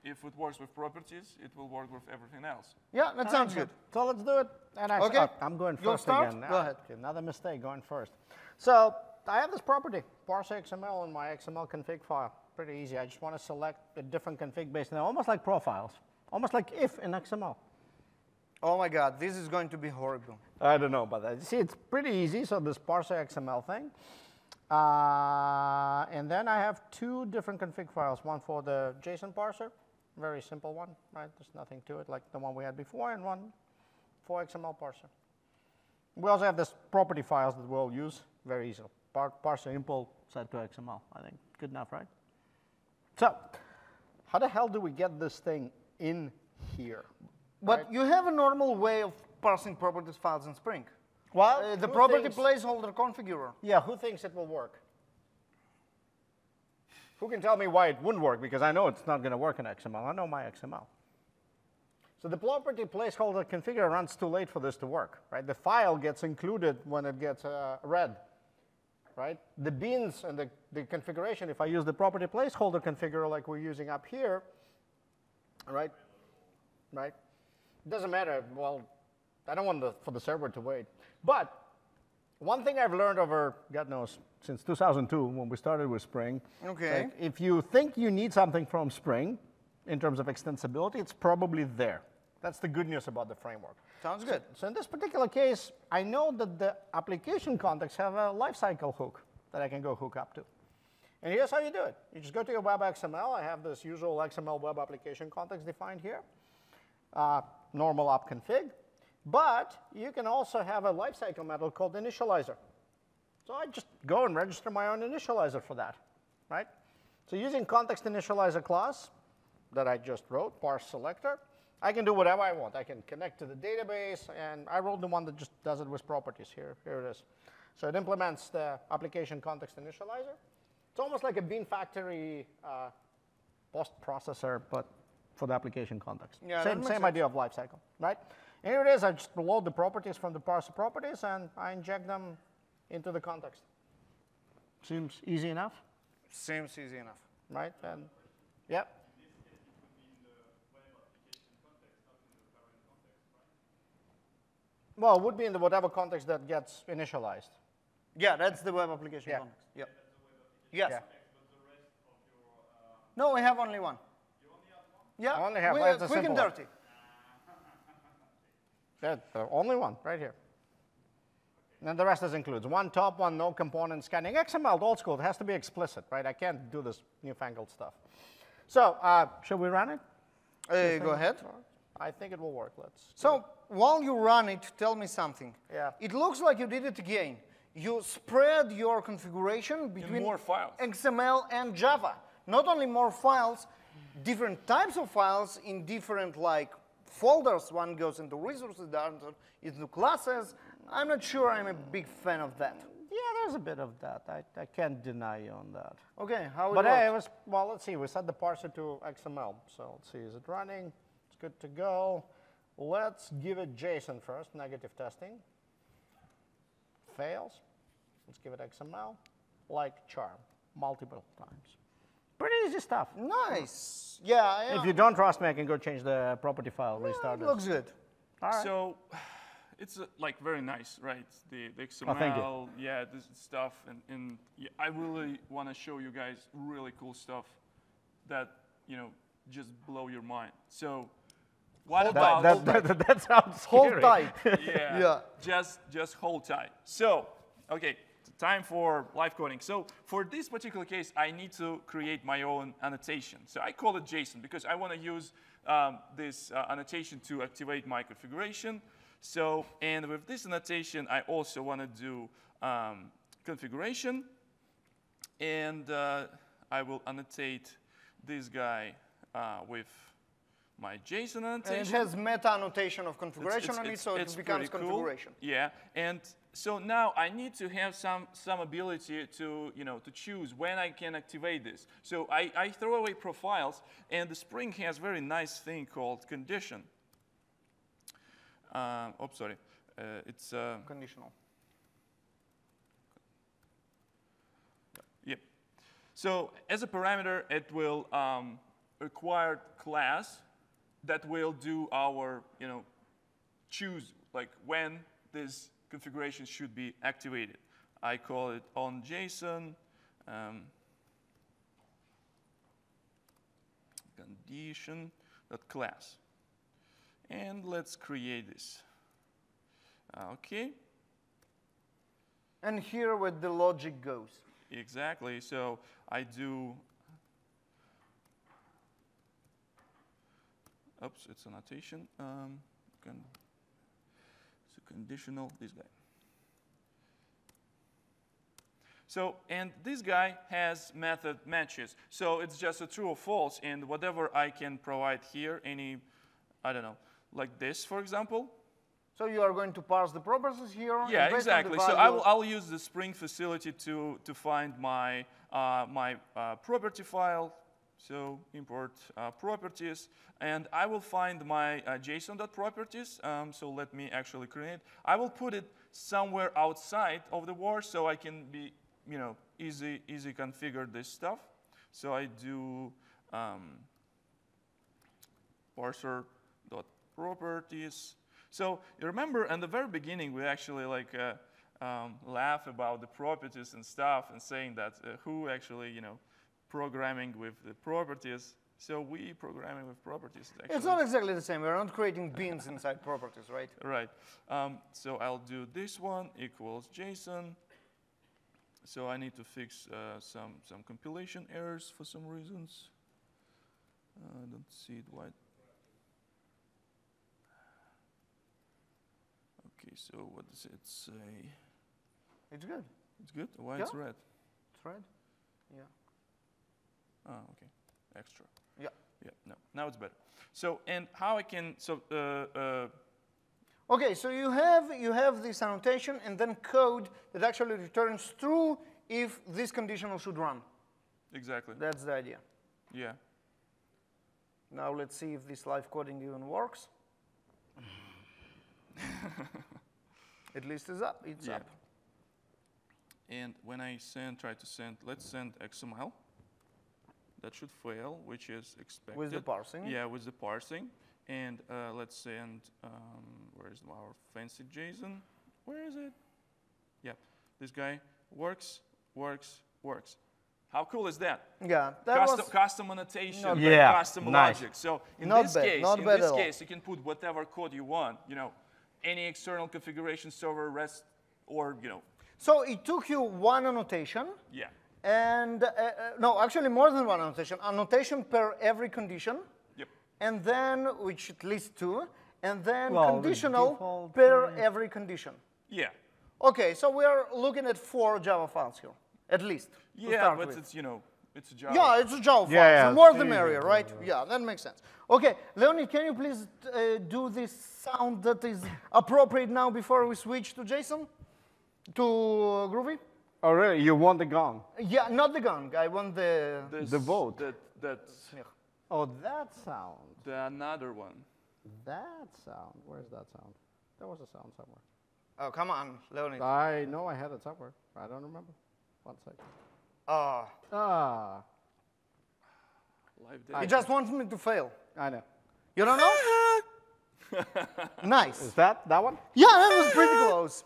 if it works with properties, it will work with everything else. Yeah, that sounds good. So let's do it. And Okay. I'm going You'll first start? again. Go ahead. Okay, another mistake, going first. So I have this property, parse XML in my XML config file. Pretty easy. I just want to select a different config based on almost like profiles, almost like if in XML. Oh my God, this is going to be horrible. I don't know about that. See, it's pretty easy. So this parser XML thing. And then I have two different config files, one for the JSON parser, very simple one, right? There's nothing to it like the one we had before, and one for XML parser. We also have this property files that we'll use very easily. Parser impl set to XML, I think. Good enough, right? So how the hell do we get this thing in here? But right? You have a normal way of parsing properties files in Spring. Well, the property placeholder configurer. Yeah, who thinks it will work? Who can tell me why it wouldn't work? Because I know it's not going to work in XML. I know my XML. So the property placeholder configurer runs too late for this to work, right? The file gets included when it gets read, right? The beans and the configuration, if I use the property placeholder configurer like we're using up here, right? Right? It doesn't matter. Well, I don't want for the server to wait. But one thing I've learned over, God knows, since 2002 when we started with Spring, okay. If you think you need something from Spring in terms of extensibility, it's probably there. That's the good news about the framework. Sounds good. So in this particular case, I know that the application contexts have a lifecycle hook that I can go hook up to. And here's how you do it. You just go to your web XML. I have this usual XML web application context defined here. Normal app config. But you can also have a lifecycle method called initializer. So I just go and register my own initializer for that, right? So using context initializer class that I just wrote, parse selector, I can do whatever I want. I can connect to the database, and I wrote the one that just does it with properties here. Here it is. So it implements the application context initializer. It's almost like a Bean Factory post processor, but for the application context. Yeah, same idea of lifecycle, right? And here it is. I just load the properties from the parser properties, and I inject them into the context. Seems easy enough? Seems easy enough. Right? And yeah. Well, it would be in the whatever context that gets initialized. Yeah, that's the web application context. Yeah. Yes. Yeah. No, we have only one. You only have one? Yeah. I only have one. Quick and dirty. Yeah, the only one right here. And the rest includes one top, one no component scanning. XML, old school, it has to be explicit, right? I can't do this newfangled stuff. So, should we run it? Go ahead. I think it will work. Let's. So, while you run it, tell me something. Yeah. It looks like you did it again. You spread your configuration between more files. XML and Java. Not only more files, different types of files in different like folders. One goes into resources, the other into classes. I'm not sure I'm a big fan of that. Yeah, there's a bit of that. I can't deny you on that. Okay, how it But works? well, let's see. We set the parser to XML. So let's see, is it running? It's good to go. Let's give it JSON first, negative testing. Fails. Let's give it XML, like charm, multiple times. Pretty easy stuff. Nice. Yeah. If you don't trust me, I can go change the property file, restart it it. looks good. All right. So it's like very nice, right? The XML, Oh, thank you. yeah, this stuff, and yeah, I really want to show you guys really cool stuff that just blow your mind. So what about that sounds Hold scary. tight. yeah, just hold tight. So okay, time for lifeguarding. So for this particular case, I need to create my own annotation. So I call it JSON because I want to use this annotation to activate my configuration. So, and with this annotation, I also want to do configuration. And I will annotate this guy with my JSON annotation. And it has meta annotation of configuration on it, so it becomes configuration. Cool. Yeah, and so now I need to have some ability to to choose when I can activate this. So I throw away profiles, and the Spring has a very nice thing called condition. Oops, sorry, it's Conditional. Yep. So as a parameter, it will acquire class that will do our, choose like when this configuration should be activated. I call it on JSON condition.class. And let's create this. Okay. And here where the logic goes. Exactly. So I do. Oops, it's annotation. It's a conditional. This guy. So, and this guy has method matches. So it's just a true or false, and whatever I can provide here, any, I don't know, like this, for example. So you are going to parse the properties here? Yeah, exactly. So I'll use the Spring facility to find my, my property file. So import properties, and I will find my JSON.properties. So let me actually create. I will put it somewhere outside of the var so I can be, you know, easy configure this stuff. So I do parser.properties. So you remember in the very beginning we actually like laugh about the properties and stuff and saying that who actually, you know, programming with the properties. So we programming with properties. Actually. It's not exactly the same. We're not creating beans inside properties, right? Right. So I'll do this one equals JSON. So I need to fix some compilation errors for some reasons. I don't see it white. Okay, so what does it say? It's good. It's good? Why it's red? It's red? Yeah. Oh, okay. Extra. Yeah. Yeah, no. Now it's better. So, and how I can, so, okay, so you have this annotation and then code that actually returns true if this conditional should run. Exactly. That's the idea. Yeah. Now let's see if this Lifeguarding even works. At least it's up. It's up. And when I try to send, let's send XML. That should fail, which is expected. With the parsing? Yeah, with the parsing. And let's send, where is our fancy JSON? Where is it? Yeah, this guy works. How cool is that? Yeah, custom annotation, custom nice. logic. So in Not this bad, case, not bad at all. you can put whatever code you want. You know, any external configuration server, REST, or you know. So it took you one annotation. Yeah. And no, actually more than one annotation. Annotation per every condition. Yep. And then, which at least two, and then conditional per every condition. Yeah. Okay, so we are looking at 4 Java files here, at least. Yeah, but it's, you know, it's a Java. Yeah, it's a Java file. Yeah, the more the merrier, right? Yeah, that makes sense. Okay, Leonid, can you please do this sound that is appropriate now before we switch to JSON, to Groovy? Oh, really? You want the gong? Yeah, not the gong. I want the vote. That's oh, that sound. the another one. That sound. Where's that sound? There was a sound somewhere. Oh, come on, Leonid. I know I had it somewhere. I don't remember. 1 second. Live You just want me to fail. I know. You don't know? Nice. Is that one? Yeah, that was pretty close.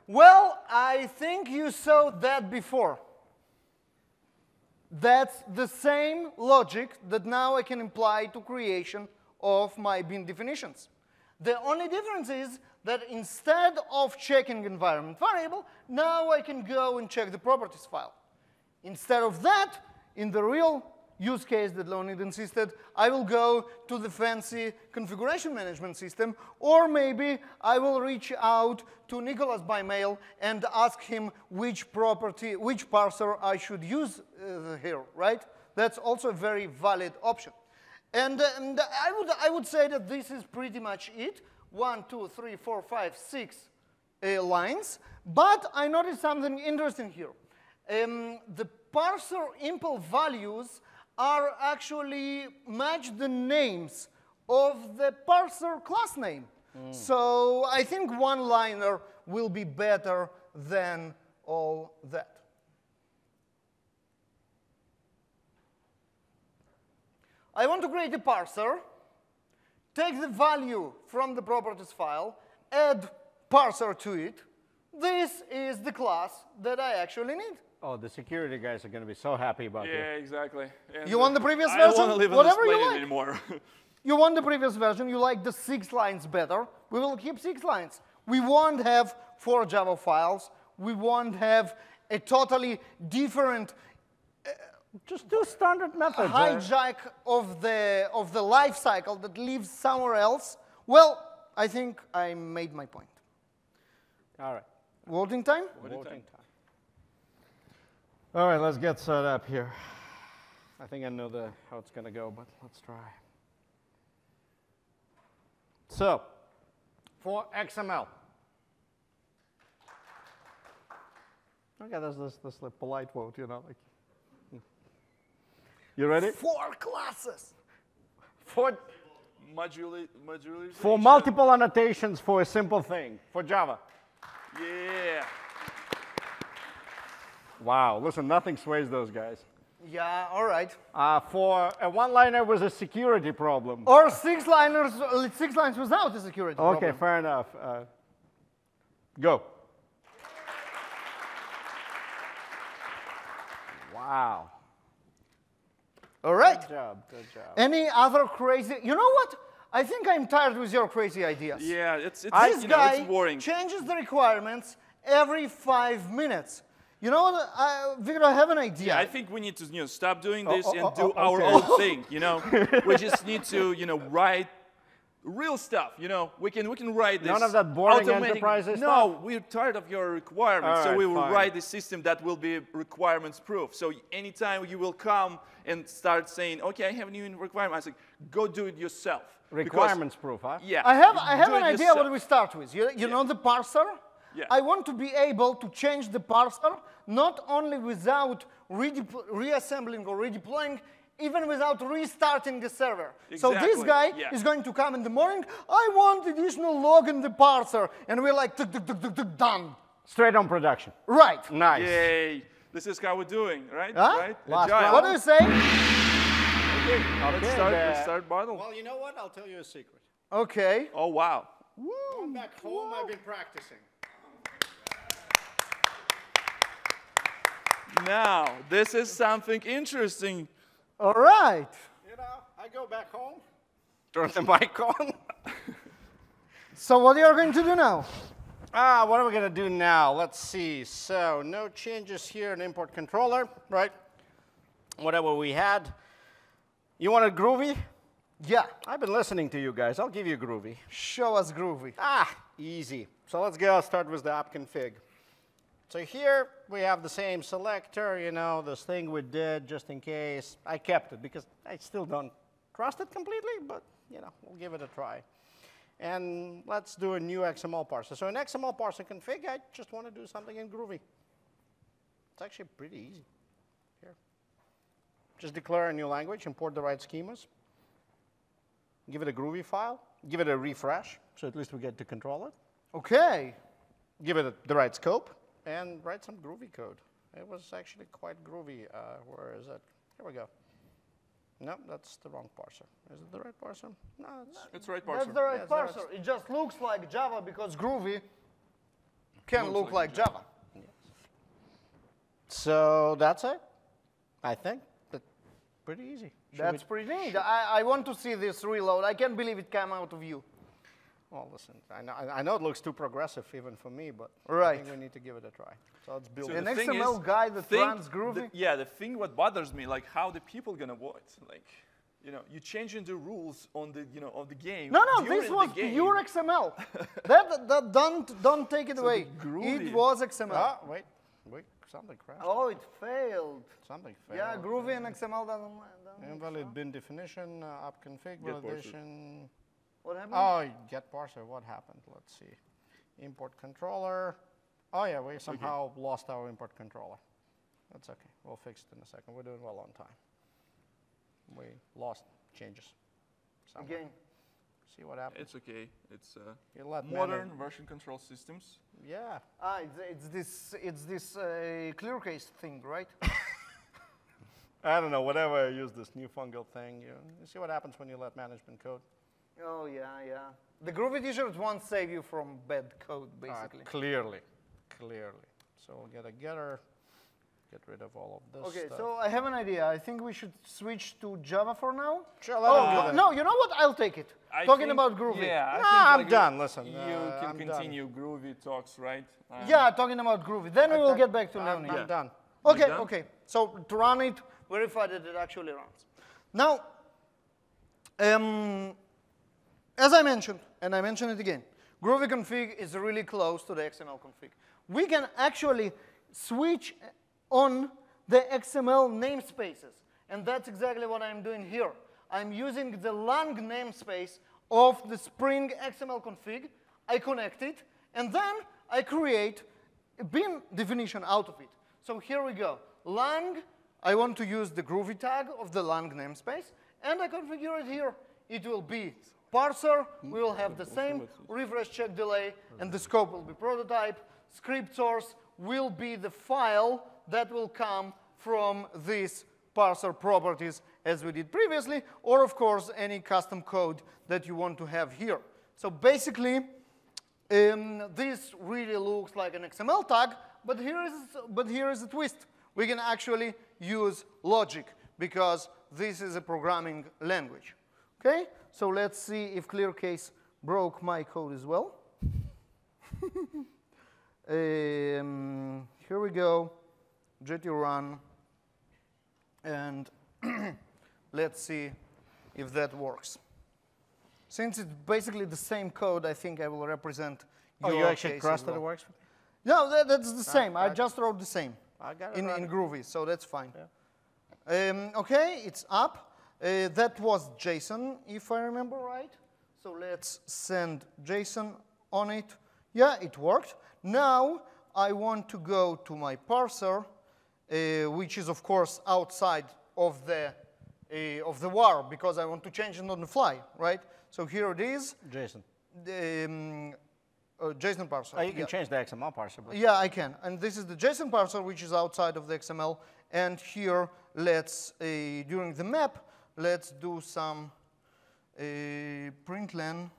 Well, I think you saw that before. That's the same logic that now I can apply to creation of my bin definitions. The only difference is that instead of checking environment variable, now I can go and check the properties file. Instead of that, in the real use case that Leonid insisted, I will go to the fancy configuration management system, or maybe I will reach out to Nicholas by mail and ask him which parser I should use here, right? That's also a very valid option. And I would say that this is pretty much it. 1, 2, 3, 4, 5, 6 lines. But I noticed something interesting here. The parser impl values are actually match the names of the parser class name. So I think one-liner will be better than all that. I want to create a parser, take the value from the properties file, add parser to it. This is the class that I actually need. Oh, the security guys are going to be so happy about this. Yeah, exactly. And you want the previous version? I don't want to live on this Whatever you like. anymore. You want the previous version, you like the 6 lines better. We will keep 6 lines. We won't have 4 Java files. We won't have a totally different just do standard methods. hijack of the life cycle that lives somewhere else, well, I think I made my point. All right. Voting time? Voting time. All right, let's get set up here. I think I know how it's going to go, but let's try. So, for XML. Okay, there's this like, polite vote, you know. Like, you ready? 4 classes. For modularization. multiple annotations for a simple thing, for Java. Yeah. Wow, listen, nothing sways those guys. Yeah, all right. For a one-liner with a security problem. Or 6 lines without a security problem. Okay, fair enough. Go. Wow. All right. Good job, good job. Any other crazy? You know what? I think I'm tired with your crazy ideas. Yeah, it's boring. Changes the requirements every 5 minutes. You know what, Victor, I have an idea. Yeah, I think we need to stop doing this and do our own thing. We just need to write real stuff. We can write this. None of that boring enterprises stuff? No, we're tired of your requirements. All so right, we will fine. write a system that will be requirements proof. So anytime you will come and start saying, okay, I have a new requirement, I say, go do it yourself. Requirements proof, huh? Yeah. I have an idea yourself. what we start with. You know the parser? Yeah. I want to be able to change the parser not only without reassembling or redeploying, even without restarting the server. Exactly. So this guy is going to come in the morning, I want additional log in the parser, and we're like, done. Straight on production. Right. Nice. Yay. This is how we're doing, right? Huh? Right? Last Agile. round. What do you say? Let's start bottle. Well, you know what? I'll tell you a secret. Okay. Oh, wow. Going back home, I've been practicing. Now, this is something interesting. All right. You know, I go back home, turn the mic on. So what are you going to do now? What are we going to do now? Let's see. So no changes here in import controller, right? Whatever we had. You wanted Groovy? Yeah. I've been listening to you guys. I'll give you Groovy. Show us Groovy. Easy. So let's go start with the app config. So here we have the same selector, this thing we did just in case. I kept it because I still don't trust it completely, but we'll give it a try. And let's do a new XML parser. So in XML Parser config, I just want to do something in Groovy. It's actually pretty easy. Here. Just declare a new language, import the right schemas. Give it a Groovy file. Give it a refresh, so at least we get to control it. Okay. Give it the right scope. And write some Groovy code. It was actually quite groovy. Where is it? Here we go. No, that's the wrong parser. Is it the right parser? No, it's the right parser. That's the right parser. It just looks like Java because Groovy can look like Java. Yes. So that's it, I think. That's pretty easy. That's pretty neat. I want to see this reload. I can't believe it came out of you. Well, listen, I know it looks too progressive even for me, but right. I think we need to give it a try. So let's build an XML guy that runs Groovy? The thing what bothers me, like how the people gonna vote. Like, you changing the rules on the, of the game. No, this was pure XML. that don't take it away. It was XML. Wait, something crashed. Oh, it failed. Something failed. Yeah, Groovy and XML doesn't Invalid bin definition, app config, validation. What happened? Oh, get parser. What happened? Let's see. Import controller. Oh, yeah, we somehow lost our import controller. That's okay. We'll fix it in a second. We're doing well on time. We lost changes. Somewhere. Again. See what happens. It's okay. It's modern version control systems. Yeah. It's this clear case thing, right? I don't know. Whatever I use this new fungal thing, you see what happens when you let management code. Oh, yeah. The Groovy t-shirts won't save you from bad code, basically. Clearly. So we'll get a getter get rid of all of this Okay, stuff. so I have an idea. I think we should switch to Java for now. Sure, No, you know what? I'll take it. Talking about Groovy. Yeah, I'm done. Listen, you can I'm continue Groovy talks, right? Yeah, talking about Groovy. Then we will get back to Leonid. I'm done. Okay, done? okay. So to run it, verify that it actually runs. Now, as I mentioned, and I mention it again, Groovy Config is really close to the XML config. We can actually switch on the XML namespaces. And that's exactly what I'm doing here. I'm using the lang namespace of the Spring XML config. I connect it, and then I create a bin definition out of it. So here we go. Lang, I want to use the Groovy tag of the lang namespace, and I configure it here. It will be parser. We will have the same refresh check delay, and the scope will be prototype. Script source will be the file that will come from this parser properties as we did previously, or of course any custom code that you want to have here. So basically, this really looks like an XML tag, but here is a twist. We can actually use logic because this is a programming language. Okay, so let's see if ClearCase broke my code as well. Here we go, jetty run, and let's see if that works. Since it's basically the same code, I think I will represent your you actually case crossed as well. that it works? No, that's the same. I just wrote the same I got it in running. Groovy, so that's fine. Yeah. Okay, it's up. That was JSON, if I remember right. So let's send JSON on it. Yeah, it worked. Now I want to go to my parser, which is of course outside of the var because I want to change it on the fly, right? So here it is. JSON. JSON parser. Oh, you can change the XML parser. But Yeah, I can. And this is the JSON parser, which is outside of the XML. And here, let's, during the map, let's do some println.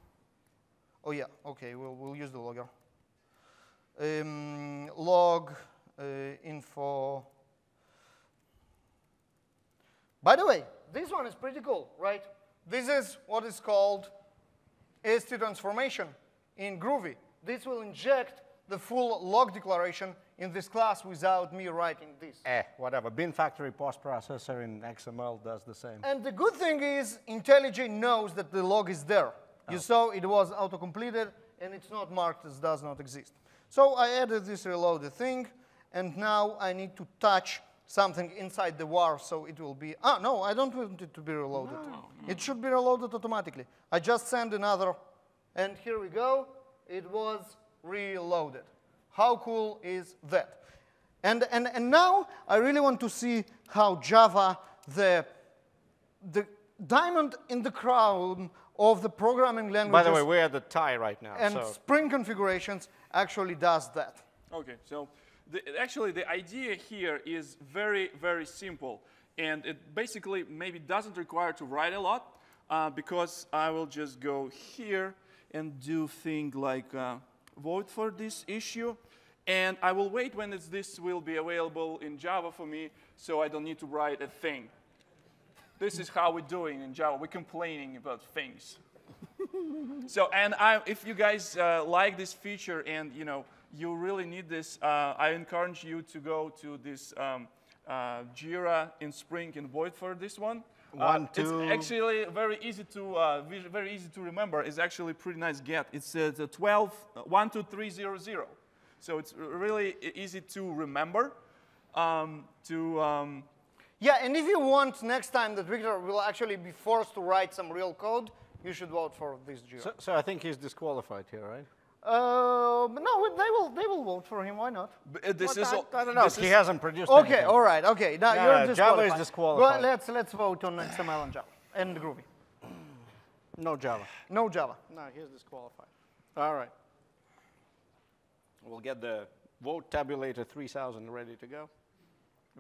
Oh, yeah, OK, we'll use the logger. Log info. By the way, this one is pretty cool, right? This is what is called AST transformation in Groovy. This will inject the full log declaration in this class without me writing this. Whatever. Bin factory post processor in XML does the same. And the good thing is IntelliJ knows that the log is there. You saw it was auto-completed, and it's not marked as does not exist. So I added this reloaded thing, and now I need to touch something inside the var, so it will be, no, I don't want it to be reloaded. No. It should be reloaded automatically. I just send another, and here we go. It was reloaded. How cool is that? And now I really want to see how Java, the diamond in the crown of the programming languages. By the way, we're at the tie right now. And Spring configurations actually does that. OK, so actually the idea here is very, very simple. And it basically maybe doesn't require to write a lot, because I will just go here and do thing like vote for this issue. And I will wait when this will be available in Java for me, so I don't need to write a thing. This is how we're doing in Java. We're complaining about things. So, and if you guys like this feature and you really need this, I encourage you to go to this Jira in Spring and vote for this one. It's actually very easy to remember. It's actually a pretty nice get. It's the 12300. So it's really easy to remember. Yeah, and if you want next time that Viktor will actually be forced to write some real code, you should vote for this Jira. So I think he's disqualified here, right? No, they will vote for him. Why not? I don't know. He hasn't produced. Okay, anything. all right. Okay, now you're disqualified. Java is disqualified. Well, let's vote on XML and Java and Groovy. No Java. No Java. No, he's disqualified. All right. We'll get the vote tabulator 3000 ready to go.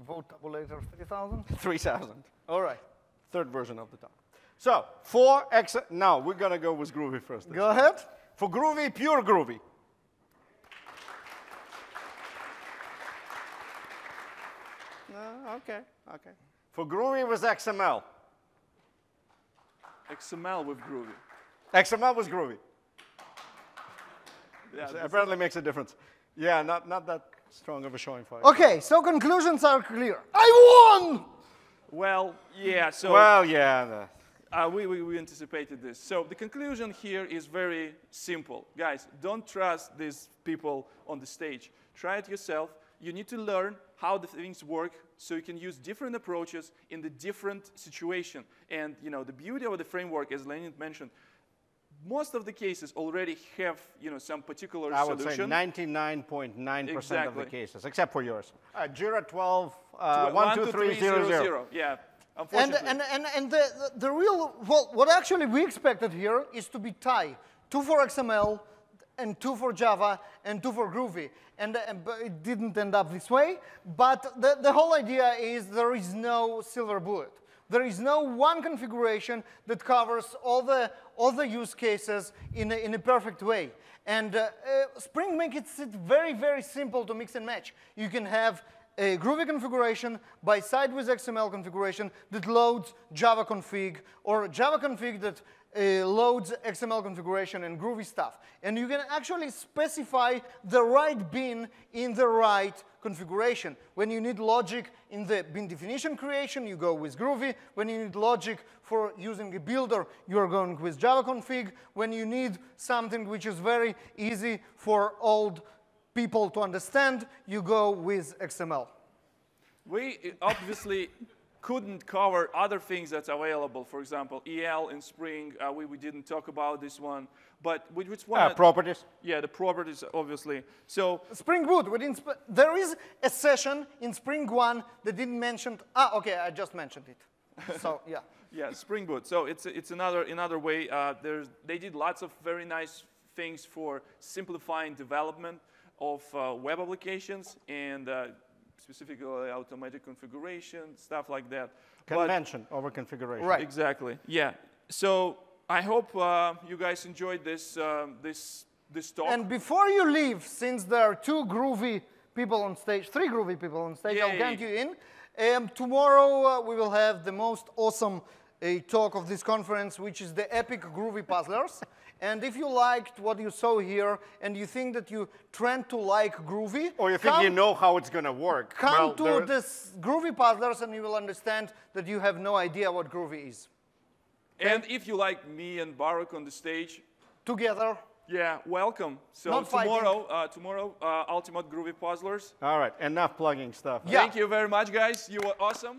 Vote tabulator 3000? 3000. All right. Third version of the tab. So, now we're going to go with Groovy first. Go ahead. For Groovy, pure Groovy. Okay. For Groovy, it was XML. XML with Groovy. XML was Groovy. Yeah, so apparently makes a difference. Yeah, not that strong of a showing for it. Okay, so conclusions are clear. I won! Well, yeah, so... Well, yeah. We anticipated this. So the conclusion here is very simple. Guys, don't trust these people on the stage. Try it yourself. You need to learn how the things work so you can use different approaches in the different situation. And the beauty of the framework, as Leonid mentioned, most of the cases already have some particular solution. I would say 99.9% of the cases, except for yours. Jira 12, 12300. Yeah, unfortunately. And the real, well, what actually we expected here is to be tie. 2 for XML, and 2 for Java, and 2 for Groovy. And it didn't end up this way. But the whole idea is there is no silver bullet. There is no one configuration that covers all the use cases in a perfect way. And Spring makes it very, very simple to mix and match. You can have a Groovy configuration by side with XML configuration that loads Java config, or Java config that loads XML configuration and Groovy stuff. And you can actually specify the right bin in the right configuration. When you need logic in the bin definition creation, you go with Groovy. When you need logic for using a builder, you're going with Java config. When you need something which is very easy for old people to understand, you go with XML. We obviously couldn't cover other things that's available. For example, EL in Spring, we didn't talk about this one. But we just want properties. Yeah, the properties, obviously. So Spring Boot, there is a session in Spring 1 that didn't mention. Okay, I just mentioned it. So yeah. Yeah, Spring Boot. So it's another way. They did lots of very nice things for simplifying development of web applications and specifically automatic configuration, stuff like that. Convention over configuration. Right. Exactly. Yeah. So I hope you guys enjoyed this talk. And before you leave, since there are 2 Groovy people on stage, 3 Groovy people on stage, I'll count you in. Tomorrow we will have the most awesome talk of this conference, which is the epic Groovy puzzlers. And if you liked what you saw here, and you think that you trend to like Groovy, or you think you know how it's going to work, come to this Groovy puzzlers, and you will understand that you have no idea what Groovy is. And if you like me and Baruch on the stage together, yeah, welcome. So tomorrow, Ultimate Groovy Puzzlers. All right, enough plugging stuff. Yeah. Thank you very much, guys. You were awesome.